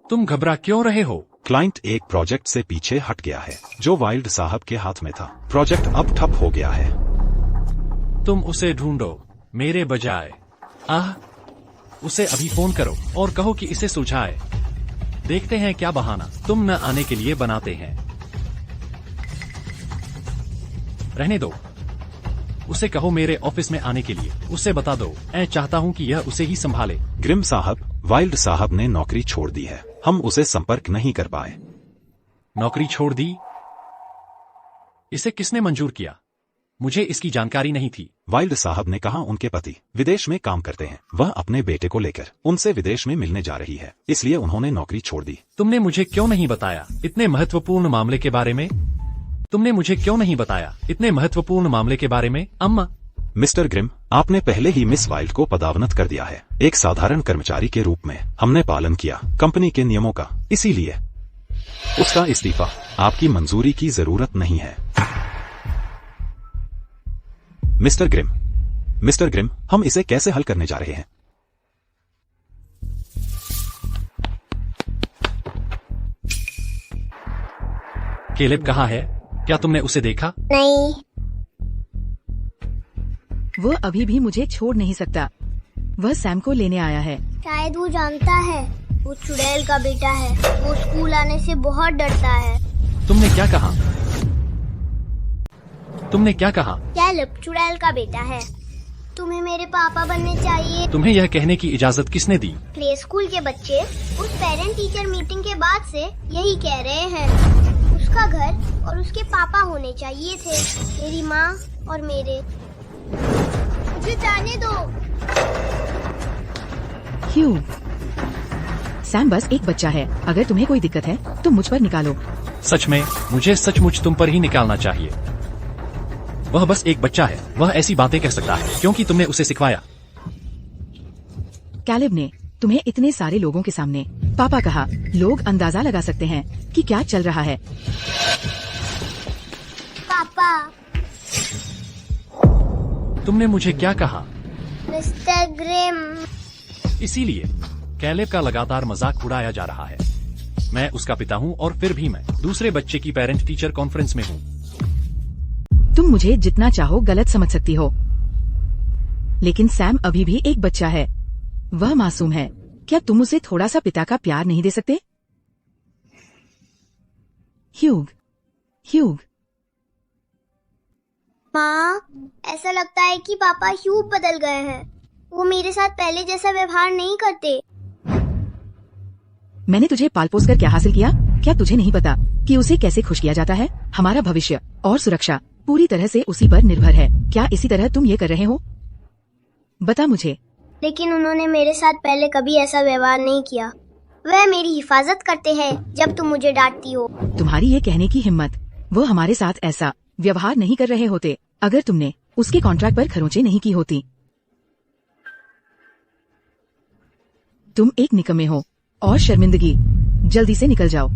तुम घबरा क्यों रहे हो? क्लाइंट एक प्रोजेक्ट से पीछे हट गया है जो वाइल्ड साहब के हाथ में था। प्रोजेक्ट अब ठप हो गया है। तुम उसे ढूंढो मेरे बजाय। उसे अभी फोन करो और कहो कि इसे सुलझाए। देखते हैं क्या बहाना तुम न आने के लिए बनाते हैं। रहने दो, उसे कहो मेरे ऑफिस में आने के लिए। उसे बता दो मैं चाहता हूं कि यह उसे ही संभाले। ग्रिम साहब, वाइल्ड साहब ने नौकरी छोड़ दी है। हम उसे संपर्क नहीं कर पाए। नौकरी छोड़ दी? इसे किसने मंजूर किया? मुझे इसकी जानकारी नहीं थी। वाइल्ड साहब ने कहा उनके पति विदेश में काम करते हैं। वह अपने बेटे को लेकर उनसे विदेश में मिलने जा रही है, इसलिए उन्होंने नौकरी छोड़ दी। तुमने मुझे क्यों नहीं बताया इतने महत्वपूर्ण मामले के बारे में? तुमने मुझे क्यों नहीं बताया इतने महत्वपूर्ण मामले के बारे में? अम्मा। मिस्टर ग्रिम, आपने पहले ही मिस वाइल्ड को पदावनत कर दिया है। एक साधारण कर्मचारी के रूप में हमने पालन किया कंपनी के नियमों का, इसीलिए उसका इस्तीफा आपकी मंजूरी की जरूरत नहीं है। मिस्टर ग्रिम, हम इसे कैसे हल करने जा रहे हैं? कैलेब कहाँ है? क्या तुमने उसे देखा? नहीं। वो अभी भी मुझे छोड़ नहीं सकता। वह सैम को लेने आया है। शायद वो जानता है वो चुड़ैल का बेटा है। वो स्कूल आने से बहुत डरता है। तुमने क्या कहा? कैलेब चुड़ैल का बेटा है। तुम्हें मेरे पापा बनने चाहिए। तुम्हें यह कहने की इजाजत किसने दी? प्ले स्कूल के बच्चे उस पेरेंट टीचर मीटिंग के बाद से यही कह रहे हैं। उसका घर और उसके पापा होने चाहिए थे, मेरी माँ और मेरे। मुझे जाने दो। ह्यूग, सैम बस एक बच्चा है। अगर तुम्हें कोई दिक्कत है तो मुझ पर निकालो। सच में मुझे सचमुच तुम पर ही निकालना चाहिए। वह बस एक बच्चा है। वह ऐसी बातें कह सकता है क्योंकि तुमने उसे सिखवाया। कैलेब ने तुम्हें इतने सारे लोगों के सामने पापा कहा। लोग अंदाजा लगा सकते हैं कि क्या चल रहा है। पापा। तुमने मुझे क्या कहा? Mister Grimm. इसीलिए कैलेब का लगातार मजाक उड़ाया जा रहा है। मैं उसका पिता हूँ और फिर भी मैं दूसरे बच्चे की पेरेंट टीचर कॉन्फ्रेंस में हूँ। तुम मुझे जितना चाहो गलत समझ सकती हो, लेकिन सैम अभी भी एक बच्चा है। वह मासूम है। क्या तुम उसे थोड़ा सा पिता का प्यार नहीं दे सकते? ह्यूग। माँ, ऐसा लगता है कि पापा ह्यूग बदल गए हैं। वो मेरे साथ पहले जैसा व्यवहार नहीं करते। मैंने तुझे पाल पोस कर क्या हासिल किया? क्या तुझे नहीं पता कि उसे कैसे खुश किया जाता है? हमारा भविष्य और सुरक्षा पूरी तरह से उसी पर निर्भर है। क्या इसी तरह तुम ये कर रहे हो? बता मुझे। लेकिन उन्होंने मेरे साथ पहले कभी ऐसा व्यवहार नहीं किया। वह मेरी हिफाजत करते हैं जब तुम मुझे डांटती हो। तुम्हारी ये कहने की हिम्मत। वो हमारे साथ ऐसा व्यवहार नहीं कर रहे होते अगर तुमने उसके कॉन्ट्रैक्ट पर खरोंचे नहीं की होती। तुम एक निकम्मे हो और शर्मिंदगी। जल्दी से निकल जाओ।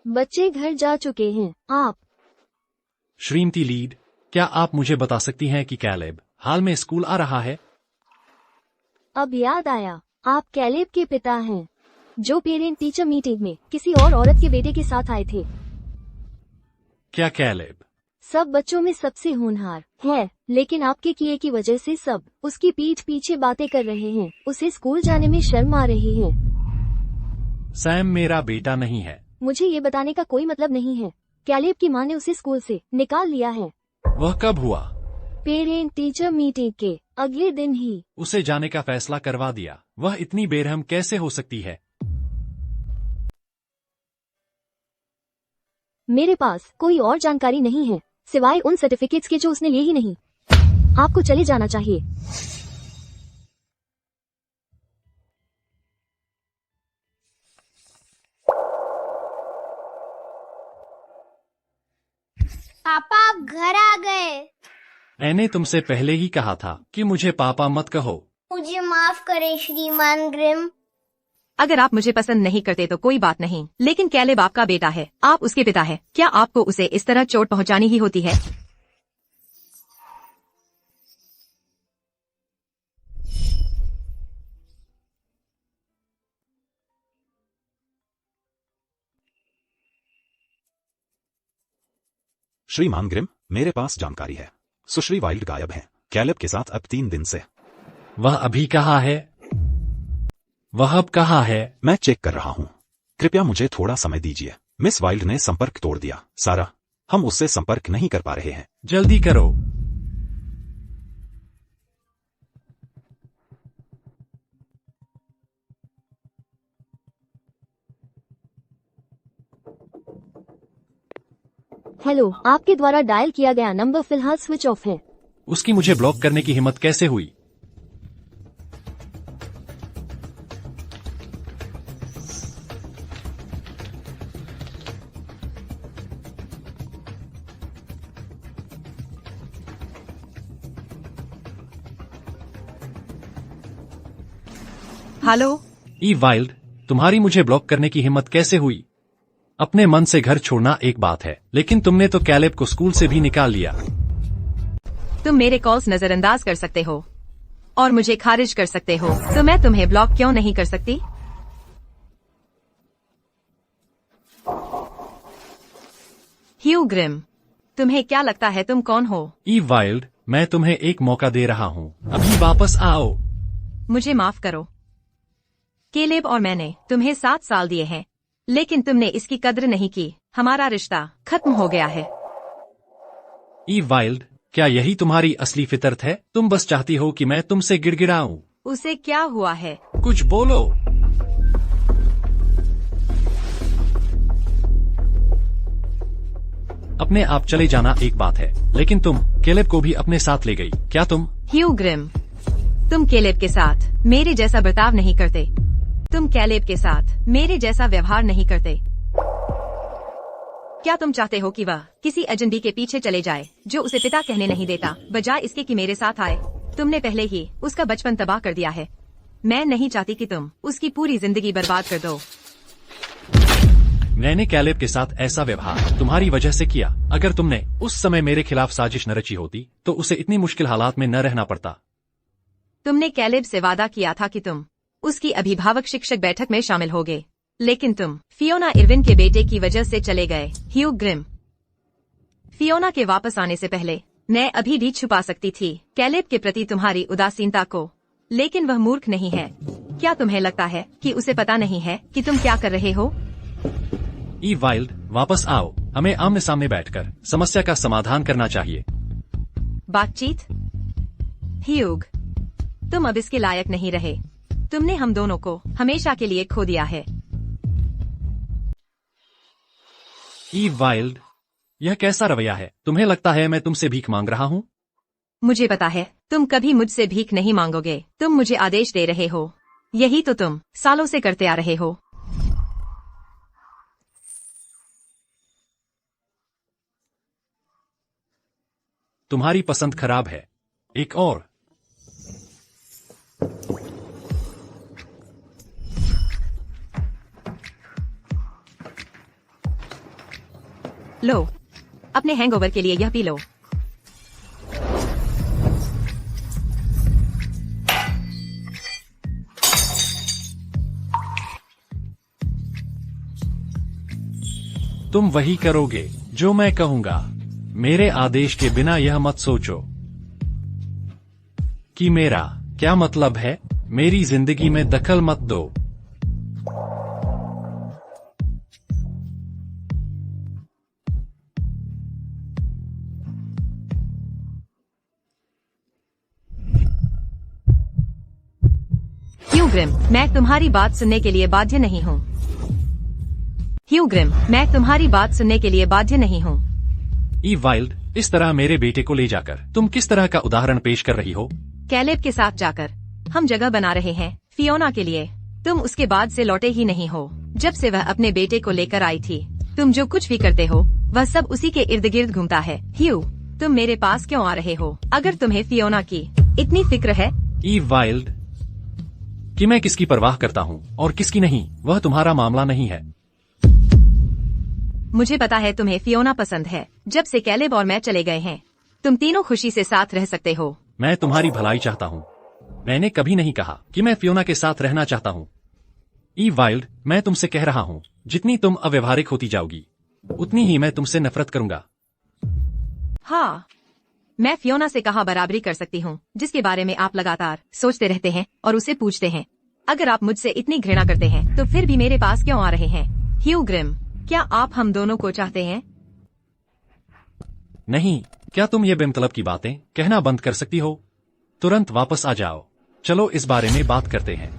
बच्चे घर जा चुके हैं। आप श्रीमती लीड, क्या आप मुझे बता सकती हैं कि कैलेब हाल में स्कूल आ रहा है? अब याद आया, आप कैलेब के पिता हैं, जो पेरेंट टीचर मीटिंग में किसी और औरत के बेटे के साथ आए थे। क्या कैलेब सब बच्चों में सबसे होनहार है, लेकिन आपके किए की वजह से सब उसकी पीठ पीछे बातें कर रहे हैं। उसे स्कूल जाने में शर्म आ रही है। सैम मेरा बेटा नहीं है। मुझे ये बताने का कोई मतलब नहीं है। कैलेब की माँ ने उसे स्कूल से निकाल लिया है। वह कब हुआ? पेरेंट टीचर मीटिंग के अगले दिन ही। उसे जाने का फैसला करवा दिया। वह इतनी बेरहम कैसे हो सकती है? मेरे पास कोई और जानकारी नहीं है सिवाय उन सर्टिफिकेट्स के जो उसने लिए ही नहीं। आपको चले जाना चाहिए। पापा आप घर आ गए। मैंने तुमसे पहले ही कहा था कि मुझे पापा मत कहो। मुझे माफ करें श्रीमान ग्रिम। अगर आप मुझे पसंद नहीं करते तो कोई बात नहीं, लेकिन कैलेब आपका बेटा है, आप उसके पिता है। क्या आपको उसे इस तरह चोट पहुंचानी ही होती है? श्रीमान ग्रिम, मेरे पास जानकारी है। सुश्री वाइल्ड गायब हैं। कैलेब के साथ अब 3 दिन से। वह अभी कहाँ है? वह अब कहाँ है? मैं चेक कर रहा हूँ। कृपया मुझे थोड़ा समय दीजिए। मिस वाइल्ड ने संपर्क तोड़ दिया। सारा, हम उससे संपर्क नहीं कर पा रहे हैं। जल्दी करो। हेलो, आपके द्वारा डायल किया गया नंबर फिलहाल स्विच ऑफ है। उसकी मुझे ब्लॉक करने की हिम्मत कैसे हुई? हेलो, ई वाइल्ड, तुम्हारी मुझे ब्लॉक करने की हिम्मत कैसे हुई? अपने मन से घर छोड़ना एक बात है, लेकिन तुमने तो कैलेब को स्कूल से भी निकाल लिया। तुम मेरे कॉल्स नजरअंदाज कर सकते हो और मुझे खारिज कर सकते हो, तो मैं तुम्हें ब्लॉक क्यों नहीं कर सकती? ह्यू ग्रिम, तुम्हें क्या लगता है तुम कौन हो? ई वाइल्ड, मैं तुम्हें एक मौका दे रहा हूँ, अभी वापस आओ। मुझे माफ करो कैलेब, और मैंने तुम्हें 7 साल दिए हैं, लेकिन तुमने इसकी कद्र नहीं की। हमारा रिश्ता खत्म हो गया है। ई वाइल्ड, क्या यही तुम्हारी असली फितरत है? तुम बस चाहती हो कि मैं तुमसे गिड़गिड़ाऊं। उसे क्या हुआ है? कुछ बोलो। अपने आप चले जाना एक बात है, लेकिन तुम कैलेब को भी अपने साथ ले गई। क्या तुम? ह्यू ग्रिम, तुम कैलेब के साथ मेरे जैसा बर्ताव नहीं करते। तुम कैलेब के साथ मेरे जैसा व्यवहार नहीं करते। क्या तुम चाहते हो कि वह किसी अजनबी के पीछे चले जाए जो उसे पिता कहने नहीं देता, बजाय इसके कि मेरे साथ आए? तुमने पहले ही उसका बचपन तबाह कर दिया है। मैं नहीं चाहती कि तुम उसकी पूरी जिंदगी बर्बाद कर दो। मैंने कैलेब के साथ ऐसा व्यवहार तुम्हारी वजह से किया। अगर तुमने उस समय मेरे खिलाफ साजिश न रची होती तो उसे इतनी मुश्किल हालात में न रहना पड़ता। तुमने कैलेब से वादा किया था कि तुम उसकी अभिभावक शिक्षक बैठक में शामिल होगे, लेकिन तुम फियोना इरविन के बेटे की वजह से चले गए। ह्यू ग्रिम, फियोना के वापस आने से पहले मैं अभी भी छुपा सकती थी कैलेब के प्रति तुम्हारी उदासीनता को, लेकिन वह मूर्ख नहीं है। क्या तुम्हें लगता है कि उसे पता नहीं है कि तुम क्या कर रहे हो? ई वाइल्ड, वापस आओ। हमें आमने सामने बैठकर समस्या का समाधान करना चाहिए। बातचीत? ह्यूग, तुम अब इसके लायक नहीं रहे। तुमने हम दोनों को हमेशा के लिए खो दिया है। ई वाइल्ड, यह कैसा रवैया है? तुम्हें लगता है मैं तुमसे भीख मांग रहा हूँ? मुझे पता है तुम कभी मुझसे भीख नहीं मांगोगे। तुम मुझे आदेश दे रहे हो। यही तो तुम सालों से करते आ रहे हो। तुम्हारी पसंद खराब है। एक और। लो, अपने हैंगओवर के लिए यह पी लो। तुम वही करोगे जो मैं कहूंगा। मेरे आदेश के बिना यह मत सोचो कि मेरा क्या मतलब है। मेरी जिंदगी में दखल मत दो। ह्यू ग्रिम, मैं तुम्हारी बात सुनने के लिए बाध्य नहीं हूँ। ह्यू ग्रिम, मैं तुम्हारी बात सुनने के लिए बाध्य नहीं हूँ। ई वाइल्ड, इस तरह मेरे बेटे को ले जाकर तुम किस तरह का उदाहरण पेश कर रही हो? कैलेब के साथ जाकर हम जगह बना रहे हैं फियोना के लिए। तुम उसके बाद से लौटे ही नहीं हो। जब से वह अपने बेटे को लेकर आई थी, तुम जो कुछ भी करते हो वह सब उसी के इर्द गिर्द घूमता है। ह्यू, तुम मेरे पास क्यों आ रहे हो? अगर तुम्हें फियोना की इतनी फिक्र है। ईव वाइल्ड, कि मैं किसकी परवाह करता हूँ और किसकी नहीं, वह तुम्हारा मामला नहीं है। मुझे पता है तुम्हें फियोना पसंद है। जब से कैलेब और मैं चले गए हैं, तुम तीनों खुशी से साथ रह सकते हो। मैं तुम्हारी भलाई चाहता हूँ। मैंने कभी नहीं कहा कि मैं फियोना के साथ रहना चाहता हूँ। ईव वाइल्ड, मैं तुमसे कह रहा हूँ, जितनी तुम अव्यवहारिक होती जाओगी, उतनी ही मैं तुमसे नफरत करूंगा। हाँ, मैं फियोना से कहाँ बराबरी कर सकती हूँ, जिसके बारे में आप लगातार सोचते रहते हैं और उसे पूछते हैं। अगर आप मुझसे इतनी घृणा करते हैं, तो फिर भी मेरे पास क्यों आ रहे हैं? ह्यू ग्रिम, क्या आप हम दोनों को चाहते हैं? नहीं, क्या तुम ये बेमतलब की बातें कहना बंद कर सकती हो? तुरंत वापस आ जाओ। चलो इस बारे में बात करते हैं।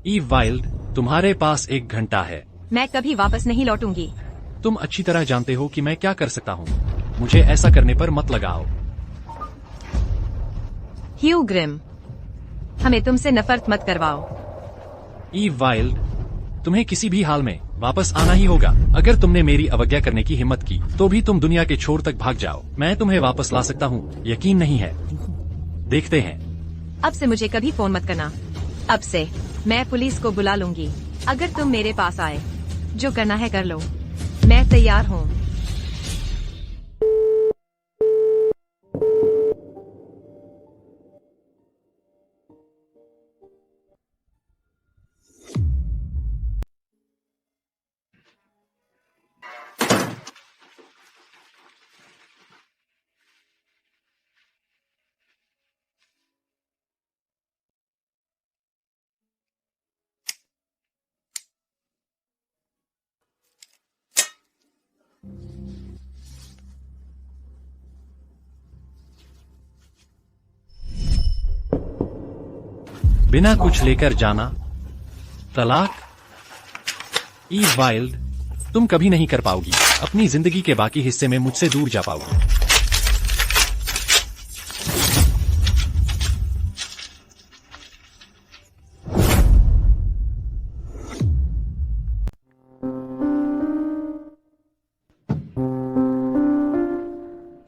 ईव वाइल्ड, तुम्हारे पास 1 घंटा है। मैं कभी वापस नहीं लौटूंगी। तुम अच्छी तरह जानते हो कि मैं क्या कर सकता हूँ। मुझे ऐसा करने पर मत लगाओ। ह्यू ग्रिम, हमें तुमसे नफरत मत करवाओ। ईव वाइल्ड, तुम्हें किसी भी हाल में वापस आना ही होगा। अगर तुमने मेरी अवज्ञा करने की हिम्मत की, तो भी तुम दुनिया के छोर तक भाग जाओ। मैं तुम्हें वापस ला सकता हूँ, यकीन नहीं है? देखते हैं। अब से मुझे कभी फोन मत करना। अब से मैं पुलिस को बुला लूंगी अगर तुम मेरे पास आए। जो करना है कर लो, मैं तैयार हूँ। बिना कुछ लेकर जाना, तलाक। ईव वाइल्ड, तुम कभी नहीं कर पाओगी। अपनी जिंदगी के बाकी हिस्से में मुझसे दूर जा पाओगी।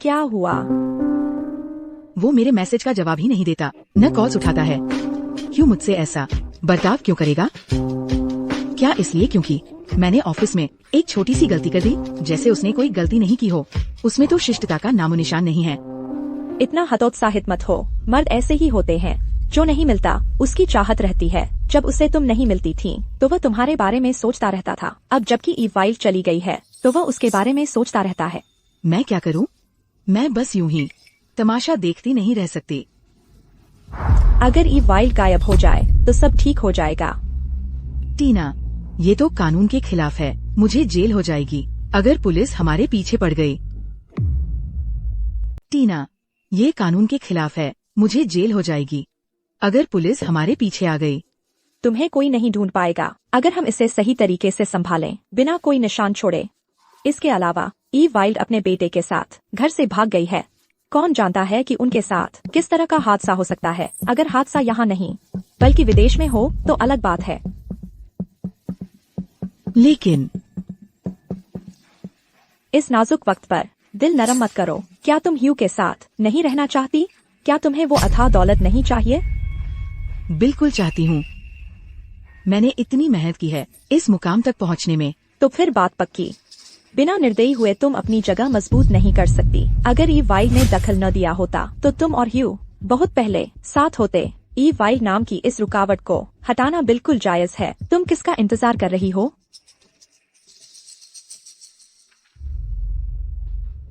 क्या हुआ? वो मेरे मैसेज का जवाब ही नहीं देता, न कॉल्स उठाता है। क्यों मुझसे ऐसा बर्ताव क्यों करेगा? क्या इसलिए क्योंकि मैंने ऑफिस में एक छोटी सी गलती कर दी, जैसे उसने कोई गलती नहीं की हो। उसमें तो शिष्टता का नामो निशान नहीं है। इतना हतोत्साहित मत हो। मर्द ऐसे ही होते हैं। जो नहीं मिलता उसकी चाहत रहती है। जब उससे तुम नहीं मिलती थी, तो वह तुम्हारे बारे में सोचता रहता था। अब जबकि ईव वाइल्ड चली गई है, तो वह उसके बारे में सोचता रहता है। मैं क्या करूं? मैं बस यूं ही तमाशा देखती नहीं रह सकती। अगर ईव वाइल्ड गायब हो जाए तो सब ठीक हो जाएगा। टीना, ये तो कानून के खिलाफ है। मुझे जेल हो जाएगी अगर पुलिस हमारे पीछे पड़ गई। टीना, ये कानून के खिलाफ है। मुझे जेल हो जाएगी अगर पुलिस हमारे पीछे आ गई। तुम्हें कोई नहीं ढूंढ पाएगा अगर हम इसे सही तरीके से संभालें, बिना कोई निशान छोड़े। इसके अलावा ईव वाइल्ड अपने बेटे के साथ घर से भाग गई है। कौन जानता है कि उनके साथ किस तरह का हादसा हो सकता है। अगर हादसा यहाँ नहीं बल्कि विदेश में हो तो अलग बात है। लेकिन इस नाजुक वक्त पर दिल नरम मत करो। क्या तुम ह्यू के साथ नहीं रहना चाहती? क्या तुम्हें वो अथाह दौलत नहीं चाहिए? बिल्कुल चाहती हूँ। मैंने इतनी मेहनत की है इस मुकाम तक पहुँचने में। तो फिर बात पक्की। बिना निर्दयी हुए तुम अपनी जगह मजबूत नहीं कर सकती। अगर ईव वाइल्ड ने दखल न दिया होता तो तुम और ह्यू बहुत पहले साथ होते। ईव वाइल्ड नाम की इस रुकावट को हटाना बिल्कुल जायज है। तुम किसका इंतजार कर रही हो?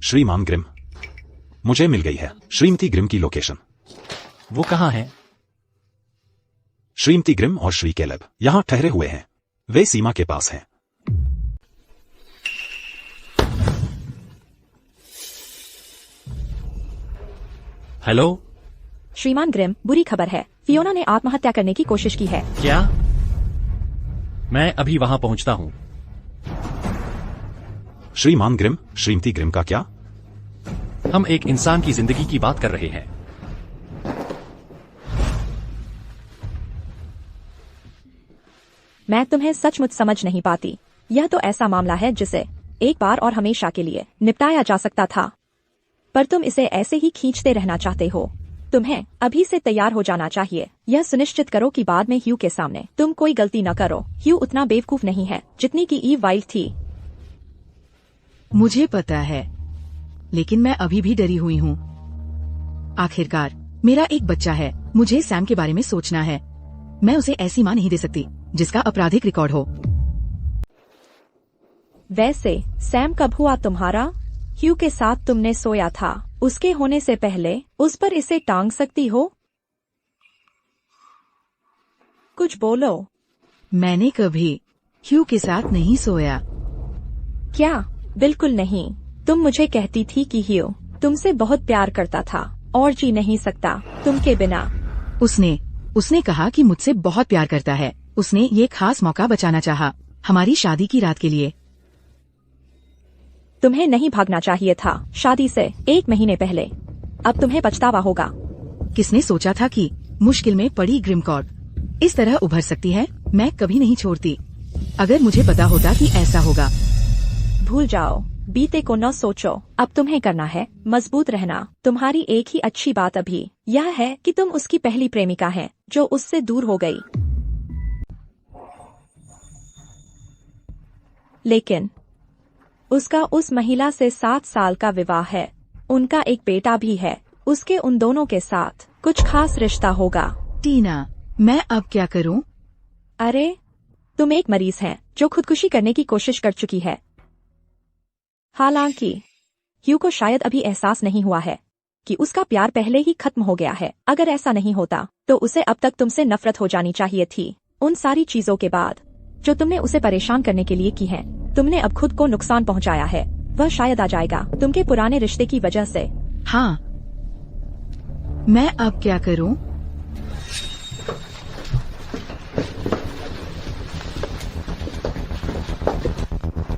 श्रीमान ग्रिम, मुझे मिल गई है श्रीमती ग्रिम की लोकेशन। वो कहाँ है? श्रीमती ग्रिम और श्री कैलेब यहाँ ठहरे हुए हैं। वे सीमा के पास हैं। हेलो श्रीमान ग्रिम, बुरी खबर है। फियोना ने आत्महत्या करने की कोशिश की है। क्या? मैं अभी वहां पहुंचता हूं। श्रीमान ग्रिम, श्रीमती ग्रिम का क्या? हम एक इंसान की जिंदगी की बात कर रहे हैं। मैं तुम्हें सचमुच समझ नहीं पाती। यह तो ऐसा मामला है जिसे एक बार और हमेशा के लिए निपटाया जा सकता था, पर तुम इसे ऐसे ही खींचते रहना चाहते हो। तुम्हें अभी से तैयार हो जाना चाहिए। यह सुनिश्चित करो कि बाद में ह्यू के सामने तुम कोई गलती न करो। ह्यू उतना बेवकूफ नहीं है जितनी की ईव वाइल्ड थी। मुझे पता है, लेकिन मैं अभी भी डरी हुई हूँ। आखिरकार मेरा एक बच्चा है, मुझे सैम के बारे में सोचना है। मैं उसे ऐसी माँ नहीं दे सकती जिसका आपराधिक रिकॉर्ड हो। वैसे सैम कब हुआ तुम्हारा? ह्यू के साथ तुमने सोया था, उसके होने से पहले उस पर इसे टांग सकती हो? कुछ बोलो। मैंने कभी ह्यू के साथ नहीं सोया। क्या? बिल्कुल नहीं। तुम मुझे कहती थी कि ह्यू तुमसे बहुत प्यार करता था और जी नहीं सकता तुम के बिना। उसने कहा कि मुझसे बहुत प्यार करता है। उसने ये खास मौका बचाना चाहा, हमारी शादी की रात के लिए। तुम्हें नहीं भागना चाहिए था शादी से 1 महीने पहले। अब तुम्हें पछतावा होगा। किसने सोचा था कि मुश्किल में पड़ी ग्रिमकॉर्प इस तरह उभर सकती है? मैं कभी नहीं छोड़ती। अगर मुझे पता होता कि ऐसा होगा। भूल जाओ, बीते को न सोचो। अब तुम्हें करना है मजबूत रहना। तुम्हारी एक ही अच्छी बात अभी यह है कि तुम उसकी पहली प्रेमिका हैं जो उससे दूर हो गई। लेकिन उसका उस महिला से 7 साल का विवाह है। उनका एक बेटा भी है। उसके उन दोनों के साथ कुछ खास रिश्ता होगा। टीना, मैं अब क्या करूं? अरे, तुम एक मरीज हैं जो खुदकुशी करने की कोशिश कर चुकी है। हालांकि ह्यू को शायद अभी एहसास नहीं हुआ है कि उसका प्यार पहले ही खत्म हो गया है। अगर ऐसा नहीं होता तो उसे अब तक तुमसे नफरत हो जानी चाहिए थी। उन सारी चीजों के बाद जो तुमने उसे परेशान करने के लिए की हैं, तुमने अब खुद को नुकसान पहुंचाया है। वह शायद आ जाएगा तुमके पुराने रिश्ते की वजह से। हाँ, मैं अब क्या करूं?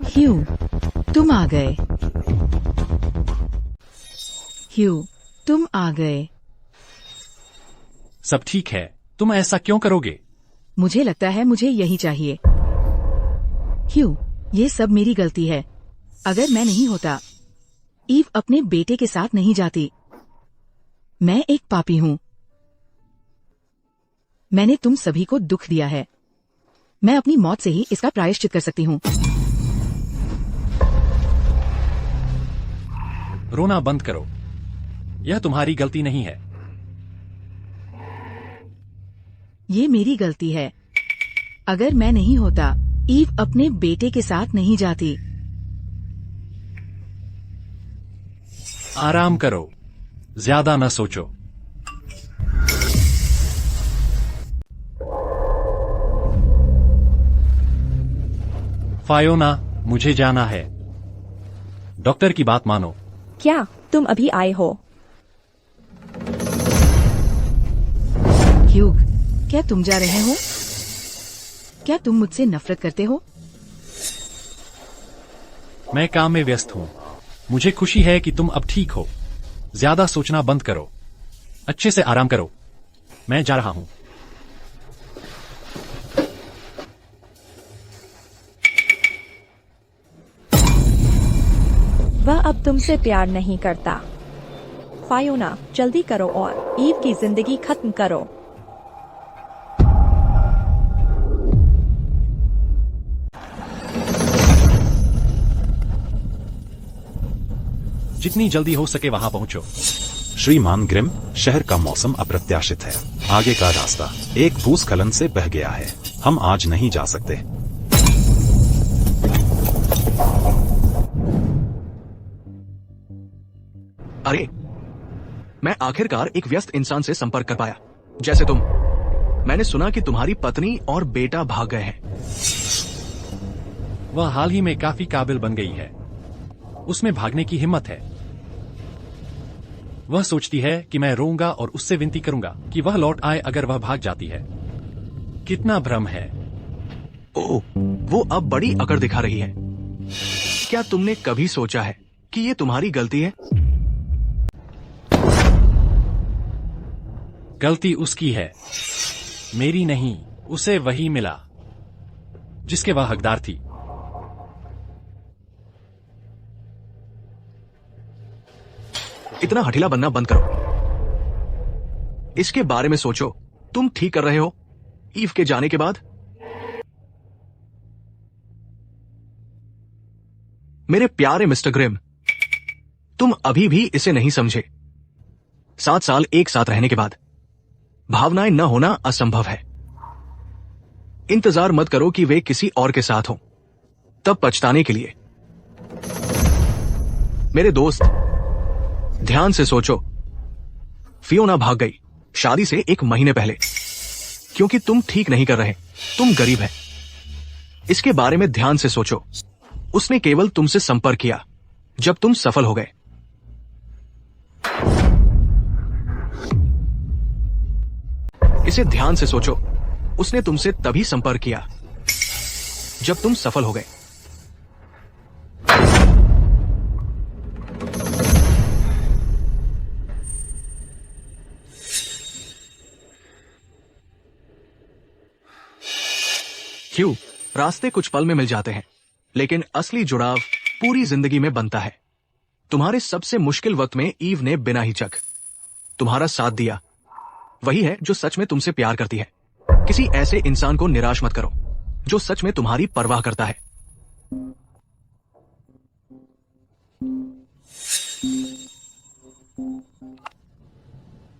ह्यू, तुम आ गए। ह्यू, तुम आ गए। सब ठीक है, तुम ऐसा क्यों करोगे? मुझे लगता है मुझे यही चाहिए। ह्यू, ये सब मेरी गलती है। अगर मैं नहीं होता, ईव अपने बेटे के साथ नहीं जाती। मैं एक पापी हूँ। मैंने तुम सभी को दुख दिया है। मैं अपनी मौत से ही इसका प्रायश्चित कर सकती हूँ। रोना बंद करो। यह तुम्हारी गलती नहीं है। ये मेरी गलती है। अगर मैं नहीं होता, ईव अपने बेटे के साथ नहीं जाती। आराम करो, ज्यादा न सोचो। फायोना, मुझे जाना है। डॉक्टर की बात मानो। क्या तुम अभी आए हो? ह्यूग, क्या तुम जा रहे हो? क्या तुम मुझसे नफरत करते हो? मैं काम में व्यस्त हूँ। मुझे खुशी है कि तुम अब ठीक हो। ज्यादा सोचना बंद करो। अच्छे से आराम करो। मैं जा रहा हूँ। वह अब तुमसे प्यार नहीं करता। फायोना, जल्दी करो और ईव की जिंदगी खत्म करो। जितनी जल्दी हो सके वहां पहुंचो। श्रीमान ग्रिम, शहर का मौसम अप्रत्याशित है। आगे का रास्ता एक भूस्खलन से बह गया है। हम आज नहीं जा सकते। अरे, मैं आखिरकार एक व्यस्त इंसान से संपर्क कर पाया, जैसे तुम। मैंने सुना कि तुम्हारी पत्नी और बेटा भाग गए हैं। वह हाल ही में काफी काबिल बन गई है। उसमें भागने की हिम्मत है। वह सोचती है कि मैं रोऊंगा और उससे विनती करूंगा कि वह लौट आए अगर वह भाग जाती है। कितना भ्रम है। ओह, वो अब बड़ी अकड़ दिखा रही है। क्या तुमने कभी सोचा है कि ये तुम्हारी गलती है? गलती उसकी है, मेरी नहीं। उसे वही मिला जिसके वह हकदार थी। इतना हठीला बनना बंद करो। इसके बारे में सोचो। तुम ठीक कर रहे हो ईव के जाने के बाद? मेरे प्यारे मिस्टर ग्रिम, तुम अभी भी इसे नहीं समझे। 7 साल एक साथ रहने के बाद भावनाएं न होना असंभव है। इंतजार मत करो कि वे किसी और के साथ हों, तब पछताने के लिए। मेरे दोस्त, ध्यान से सोचो। फियोना भाग गई शादी से 1 महीने पहले क्योंकि तुम ठीक नहीं कर रहे। तुम गरीब हैं। इसके बारे में ध्यान से सोचो। उसने केवल तुमसे संपर्क किया जब तुम सफल हो गए। इसे ध्यान से सोचो। उसने तुमसे तभी संपर्क किया जब तुम सफल हो गए। क्यों? रास्ते कुछ पल में मिल जाते हैं, लेकिन असली जुड़ाव पूरी जिंदगी में बनता है। तुम्हारे सबसे मुश्किल वक्त में ईव ने बिना हिचक तुम्हारा साथ दिया। वही है जो सच में तुमसे प्यार करती है। किसी ऐसे इंसान को निराश मत करो जो सच में तुम्हारी परवाह करता है।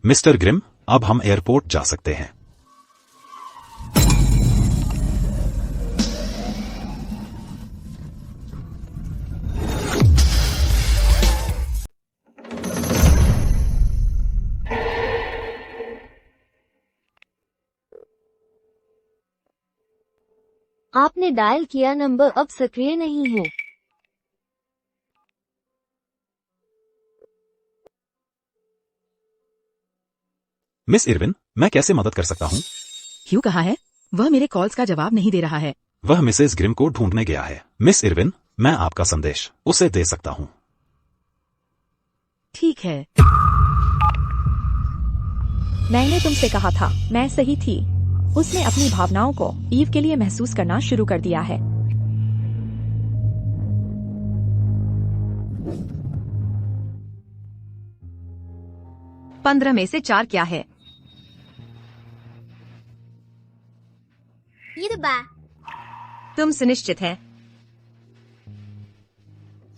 मिस्टर ग्रिम, अब हम एयरपोर्ट जा सकते हैं। आपने डायल किया नंबर अब सक्रिय नहीं है। मिस इरविन, मैं कैसे मदद कर सकता हूँ? क्यों कहा है? वह मेरे कॉल्स का जवाब नहीं दे रहा है। वह मिसेस ग्रिम को ढूंढने गया है। मिस इरविन, मैं आपका संदेश उसे दे सकता हूँ। ठीक है। मैंने तुमसे कहा था, मैं सही थी। उसने अपनी भावनाओं को ईव के लिए महसूस करना शुरू कर दिया है। पंद्रह में से 4 क्या है? ये बा। तुम सुनिश्चित है?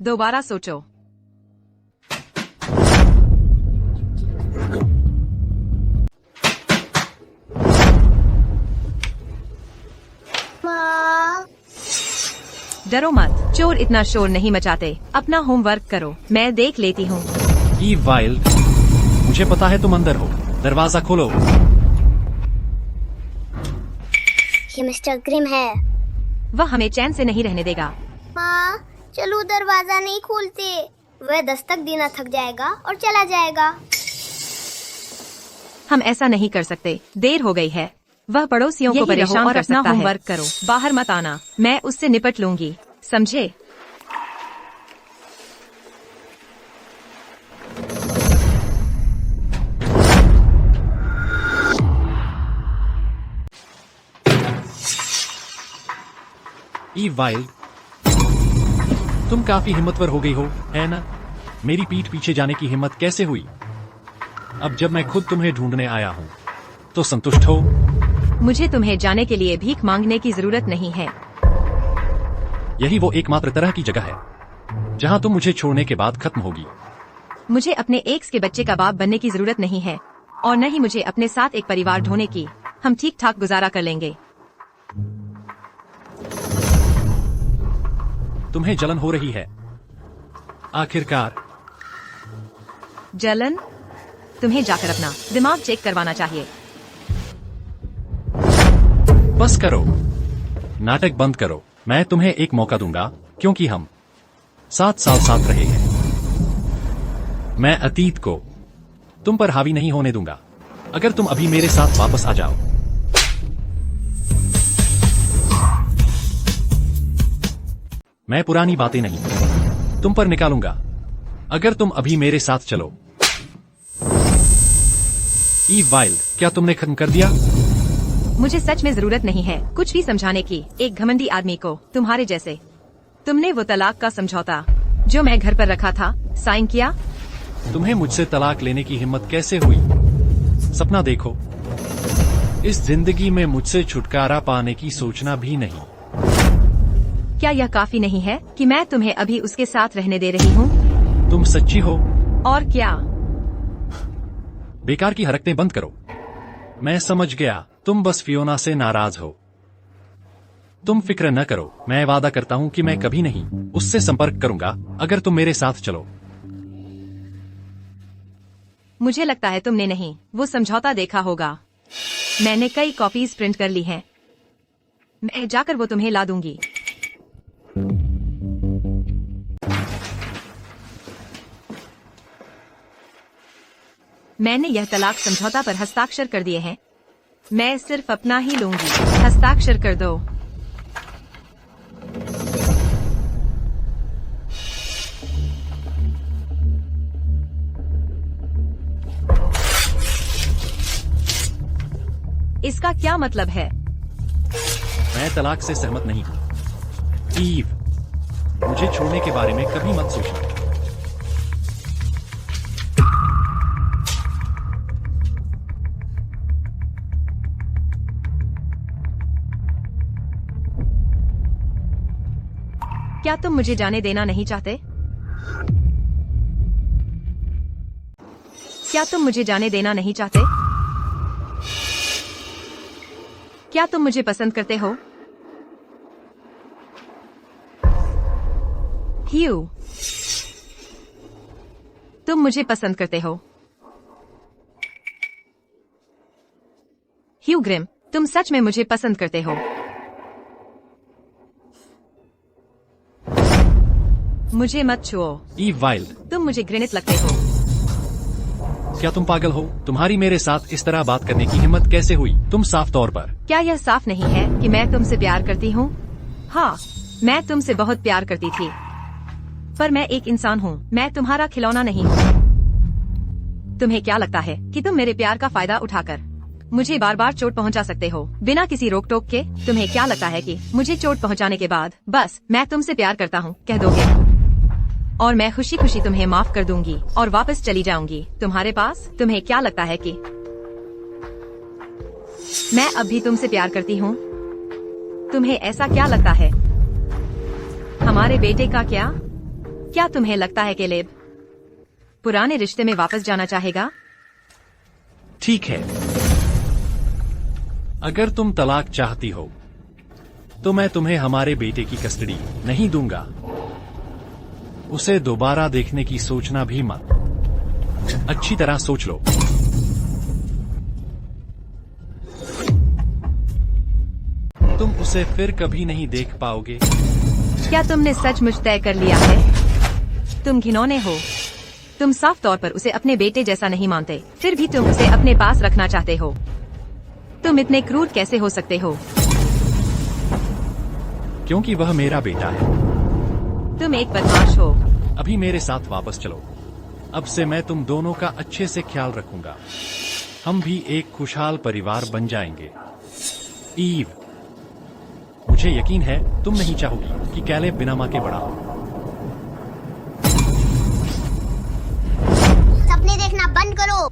दोबारा सोचो। डरो मत, चोर इतना शोर नहीं मचाते। अपना होमवर्क करो, मैं देख लेती हूँ। ईव वाइल्ड, मुझे पता है तुम अंदर हो। दरवाजा खोलो। ये मिस्टर ग्रिम है। वह हमें चैन से नहीं रहने देगा। माँ, चलो दरवाजा नहीं खोलते। वह दस्तक देना थक जाएगा और चला जाएगा। हम ऐसा नहीं कर सकते, देर हो गई है। वह पड़ोसियों को परेशान कर सकता है। होमवर्क करो, बाहर मत आना। मैं उससे निपट लूंगी, समझे? ईव वाइल्ड, तुम काफी हिम्मतवर हो गई हो, है ना? मेरी पीठ पीछे जाने की हिम्मत कैसे हुई? अब जब मैं खुद तुम्हें ढूंढने आया हूँ तो संतुष्ट हो? मुझे तुम्हें जाने के लिए भीख मांगने की जरूरत नहीं है। यही वो एकमात्र तरह की जगह है जहाँ तुम मुझे छोड़ने के बाद खत्म होगी। मुझे अपने एक्स के बच्चे का बाप बनने की जरूरत नहीं है, और न ही मुझे अपने साथ एक परिवार ढोने की। हम ठीक ठाक गुजारा कर लेंगे। तुम्हें जलन हो रही है आखिरकार। जलन? तुम्हें जाकर अपना दिमाग चेक करवाना चाहिए। बस करो, नाटक बंद करो। मैं तुम्हें एक मौका दूंगा क्योंकि हम 7 साल साथ रहे हैं। मैं अतीत को तुम पर हावी नहीं होने दूंगा। अगर तुम अभी मेरे साथ वापस आ जाओ। मैं पुरानी बातें नहीं तुम पर निकालूंगा अगर तुम अभी मेरे साथ चलो। ईव वाइल्ड, क्या तुमने खत्म कर दिया? मुझे सच में जरूरत नहीं है कुछ भी समझाने की, एक घमंडी आदमी को तुम्हारे जैसे। तुमने वो तलाक का समझौता जो मैं घर पर रखा था साइन किया? तुम्हें मुझसे तलाक लेने की हिम्मत कैसे हुई? सपना देखो, इस जिंदगी में मुझसे छुटकारा पाने की सोचना भी नहीं। क्या यह काफी नहीं है कि मैं तुम्हें अभी उसके साथ रहने दे रही हूँ? तुम सच्ची हो? और क्या? बेकार की हरकतें बंद करो। मैं समझ गया, तुम बस फियोना से नाराज हो। तुम फिक्र न करो, मैं वादा करता हूँ कि मैं कभी नहीं उससे संपर्क करूंगा अगर तुम मेरे साथ चलो। मुझे लगता है तुमने नहीं वो समझौता देखा होगा। मैंने कई कॉपीज प्रिंट कर ली हैं। मैं जाकर वो तुम्हें ला दूंगी। मैंने यह तलाक समझौता पर हस्ताक्षर कर दिए हैं। मैं सिर्फ अपना ही लूंगी। हस्ताक्षर कर दो। इसका क्या मतलब है? मैं तलाक से सहमत नहीं हूँ। ईव, मुझे छोड़ने के बारे में कभी मत सोचना। क्या तुम मुझे जाने देना नहीं चाहते? क्या तुम मुझे जाने देना नहीं चाहते? क्या तुम मुझे पसंद करते हो? ह्यू, तुम मुझे पसंद करते हो? ह्यू ग्रिम, तुम सच में मुझे पसंद करते हो? मुझे मत छुओ। ईव वाइल्ड, तुम मुझे घृणित लगते हो। क्या तुम पागल हो? तुम्हारी मेरे साथ इस तरह बात करने की हिम्मत कैसे हुई? तुम साफ तौर पर। क्या यह साफ नहीं है कि मैं तुमसे प्यार करती हूँ? हाँ, मैं तुमसे बहुत प्यार करती थी, पर मैं एक इंसान हूँ। मैं तुम्हारा खिलौना नहीं हूँ। तुम्हें क्या लगता है कि तुम मेरे प्यार का फायदा उठाकर मुझे बार बार चोट पहुँचा सकते हो बिना किसी रोक टोक के? तुम्हें क्या लगता है कि मुझे चोट पहुँचाने के बाद बस मैं तुमसे प्यार करता हूँ कह दोगे और मैं खुशी खुशी तुम्हें माफ कर दूंगी और वापस चली जाऊंगी तुम्हारे पास? तुम्हें क्या लगता है कि मैं अब भी तुमसे प्यार करती हूँ? तुम्हें ऐसा क्या लगता है? हमारे बेटे का क्या? क्या तुम्हें लगता है कैलेब पुराने रिश्ते में वापस जाना चाहेगा? ठीक है, अगर तुम तलाक चाहती हो तो मैं तुम्हें हमारे बेटे की कस्टडी नहीं दूंगा। उसे दोबारा देखने की सोचना भी मत। अच्छी तरह सोच लो। तुम उसे फिर कभी नहीं देख पाओगे। क्या तुमने सचमुच तय कर लिया है? तुम घिनौने हो। तुम साफ तौर पर उसे अपने बेटे जैसा नहीं मानते, फिर भी तुम उसे अपने पास रखना चाहते हो। तुम इतने क्रूर कैसे हो सकते हो? क्योंकि वह मेरा बेटा है। तुम एक बदमाश हो। अभी मेरे साथ वापस चलो। अब से मैं तुम दोनों का अच्छे से ख्याल रखूंगा। हम भी एक खुशहाल परिवार बन जाएंगे। ईव, मुझे यकीन है तुम नहीं चाहोगी कि कैलेब बिना मां के बड़ा हो। सपने देखना बंद करो।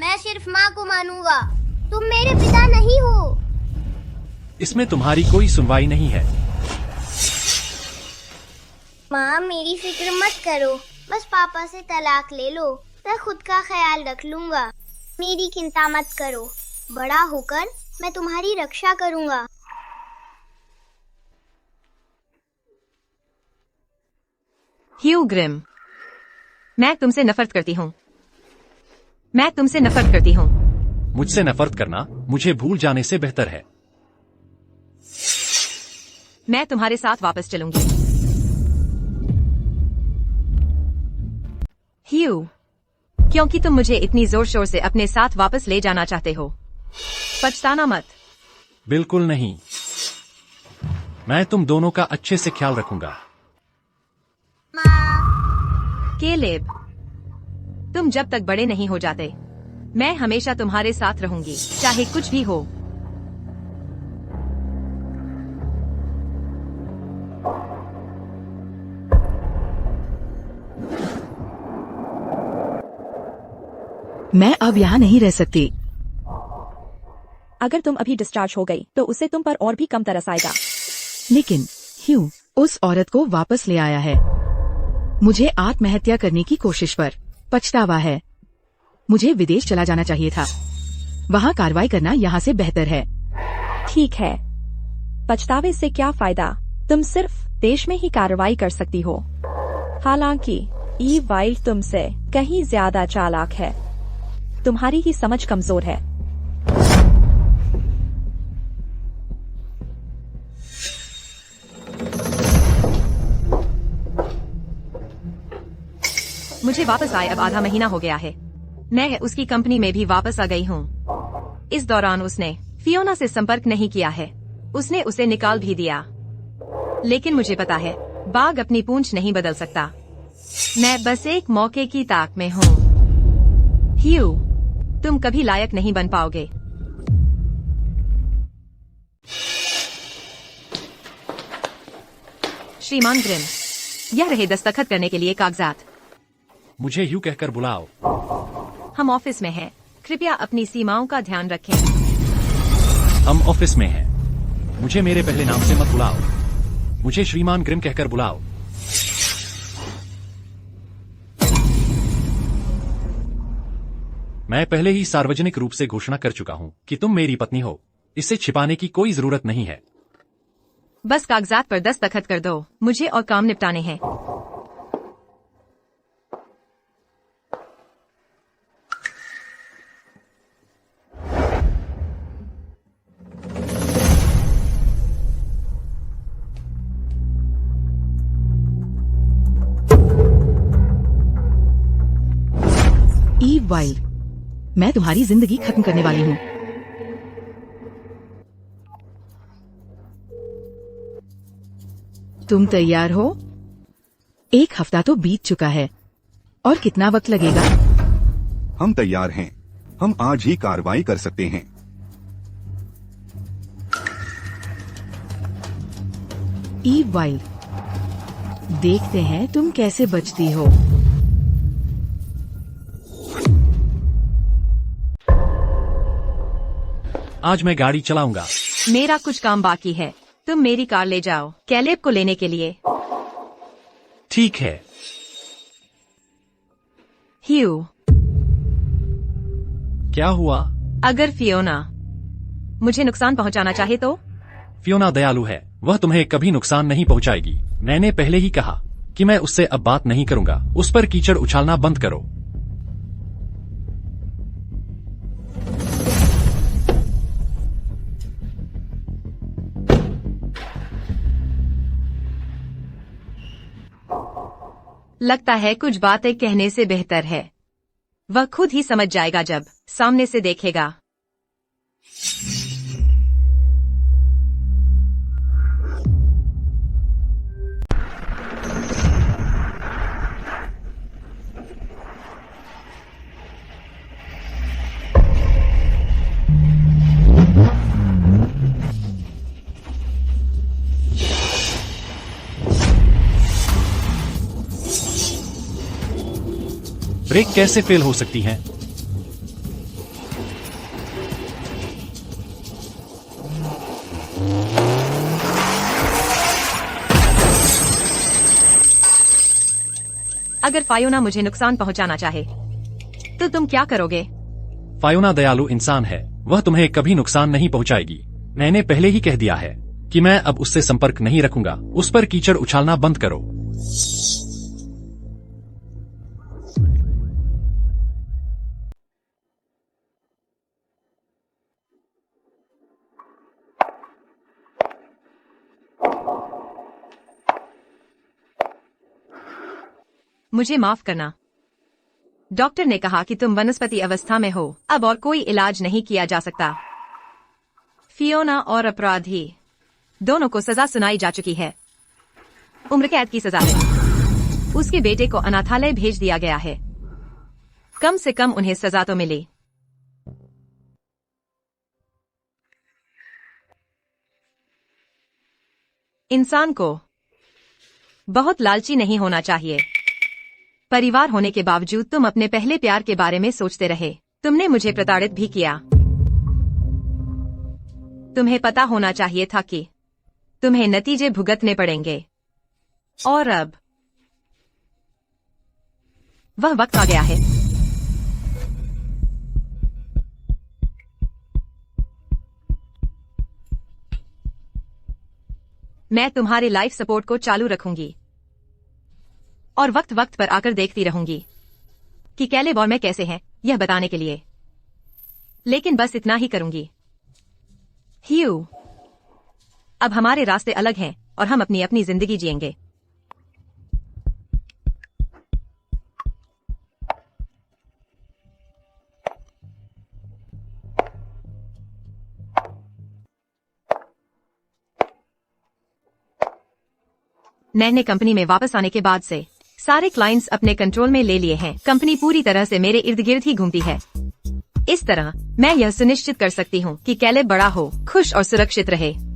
मैं सिर्फ माँ को मानूंगा। तुम मेरे पिता नहीं हो। इसमें तुम्हारी कोई सुनवाई नहीं है। माँ, मेरी फिक्र मत करो। बस पापा से तलाक ले लो। मैं खुद का ख्याल रख लूंगा। मेरी चिंता मत करो। बड़ा होकर मैं तुम्हारी रक्षा करूंगा। ह्यू ग्रिम, मैं तुमसे नफरत करती हूँ। मैं तुमसे नफरत करती हूँ। मुझसे नफरत करना मुझे भूल जाने से बेहतर है। मैं तुम्हारे साथ वापस चलूंगी। ह्यू, क्योंकि तुम मुझे इतनी जोर शोर से अपने साथ वापस ले जाना चाहते हो। पछताना मत। बिल्कुल नहीं, मैं तुम दोनों का अच्छे से ख्याल रखूंगा। कैलेब, तुम जब तक बड़े नहीं हो जाते, मैं हमेशा तुम्हारे साथ रहूंगी, चाहे कुछ भी हो। मैं अब यहाँ नहीं रह सकती। अगर तुम अभी डिस्चार्ज हो गई तो उससे तुम पर और भी कम तरस आएगा। लेकिन ह्यू उस औरत को वापस ले आया है। मुझे आत्महत्या करने की कोशिश पर पछतावा है। मुझे विदेश चला जाना चाहिए था। वहाँ कार्रवाई करना यहाँ से बेहतर है। ठीक है, पछतावे से क्या फायदा, तुम सिर्फ देश में ही कार्रवाई कर सकती हो। हालांकि ईव वाइल्ड तुमसे कहीं ज्यादा चालाक है। तुम्हारी ही समझ कमजोर है। मुझे वापस आए अब आधा महीना हो गया है। मैं उसकी कंपनी में भी वापस आ गई हूँ। इस दौरान उसने फियोना से संपर्क नहीं किया है। उसने उसे निकाल भी दिया। लेकिन मुझे पता है बाघ अपनी पूंछ नहीं बदल सकता। मैं बस एक मौके की ताक में हूँ। ह्यू, तुम कभी लायक नहीं बन पाओगे। श्रीमान ग्रिम, यह रहे दस्तखत करने के लिए कागजात। मुझे ह्यू कहकर बुलाओ। हम ऑफिस में हैं। कृपया अपनी सीमाओं का ध्यान रखें। हम ऑफिस में हैं। मुझे मेरे पहले नाम से मत बुलाओ। मुझे श्रीमान ग्रिम कहकर बुलाओ। मैं पहले ही सार्वजनिक रूप से घोषणा कर चुका हूं कि तुम मेरी पत्नी हो। इसे छिपाने की कोई जरूरत नहीं है। बस कागजात पर दस्तखत कर दो। मुझे और काम निपटाने हैं। ईव वाइल्ड, मैं तुम्हारी जिंदगी खत्म करने वाली हूँ। तुम तैयार हो? एक हफ्ता तो बीत चुका है। और कितना वक्त लगेगा? हम तैयार हैं। हम आज ही कार्रवाई कर सकते हैं। ईव वाइल्ड, देखते हैं तुम कैसे बचती हो। आज मैं गाड़ी चलाऊंगा। मेरा कुछ काम बाकी है। तुम मेरी कार ले जाओ कैलेब को लेने के लिए। ठीक है। ह्यू, क्या हुआ? अगर फियोना मुझे नुकसान पहुंचाना चाहे तो? फियोना दयालु है। वह तुम्हें कभी नुकसान नहीं पहुंचाएगी। मैंने पहले ही कहा कि मैं उससे अब बात नहीं करूंगा। उस पर कीचड़ उछालना बंद करो। लगता है कुछ बातें कहने से बेहतर है। वह खुद ही समझ जाएगा जब सामने से देखेगा। ब्रेक कैसे फेल हो सकती है? अगर फायोना मुझे नुकसान पहुंचाना चाहे तो तुम क्या करोगे? फायोना दयालु इंसान है। वह तुम्हें कभी नुकसान नहीं पहुंचाएगी। मैंने पहले ही कह दिया है कि मैं अब उससे संपर्क नहीं रखूंगा। उस पर कीचड़ उछालना बंद करो। मुझे माफ करना। डॉक्टर ने कहा कि तुम वनस्पति अवस्था में हो। अब और कोई इलाज नहीं किया जा सकता। फियोना और अपराधी दोनों को सजा सुनाई जा चुकी है। उम्र कैद की सजा है। उसके बेटे को अनाथालय भेज दिया गया है। कम से कम उन्हें सजा तो मिली। इंसान को बहुत लालची नहीं होना चाहिए। परिवार होने के बावजूद तुम अपने पहले प्यार के बारे में सोचते रहे। तुमने मुझे प्रताड़ित भी किया। तुम्हें पता होना चाहिए था कि तुम्हें नतीजे भुगतने पड़ेंगे। और अब वह वक्त आ गया है। मैं तुम्हारे लाइफ सपोर्ट को चालू रखूंगी और वक्त वक्त पर आकर देखती रहूंगी कि कैलेब और मैं कैसे हैं, यह बताने के लिए। लेकिन बस इतना ही करूंगी। ह्यू, अब हमारे रास्ते अलग हैं और हम अपनी अपनी जिंदगी जिएंगे। मैंने कंपनी में वापस आने के बाद से सारे क्लाइंट्स अपने कंट्रोल में ले लिए हैं। कंपनी पूरी तरह से मेरे इर्द गिर्द ही घूमती है। इस तरह मैं यह सुनिश्चित कर सकती हूँ कि कैलेब बड़ा हो, खुश और सुरक्षित रहे।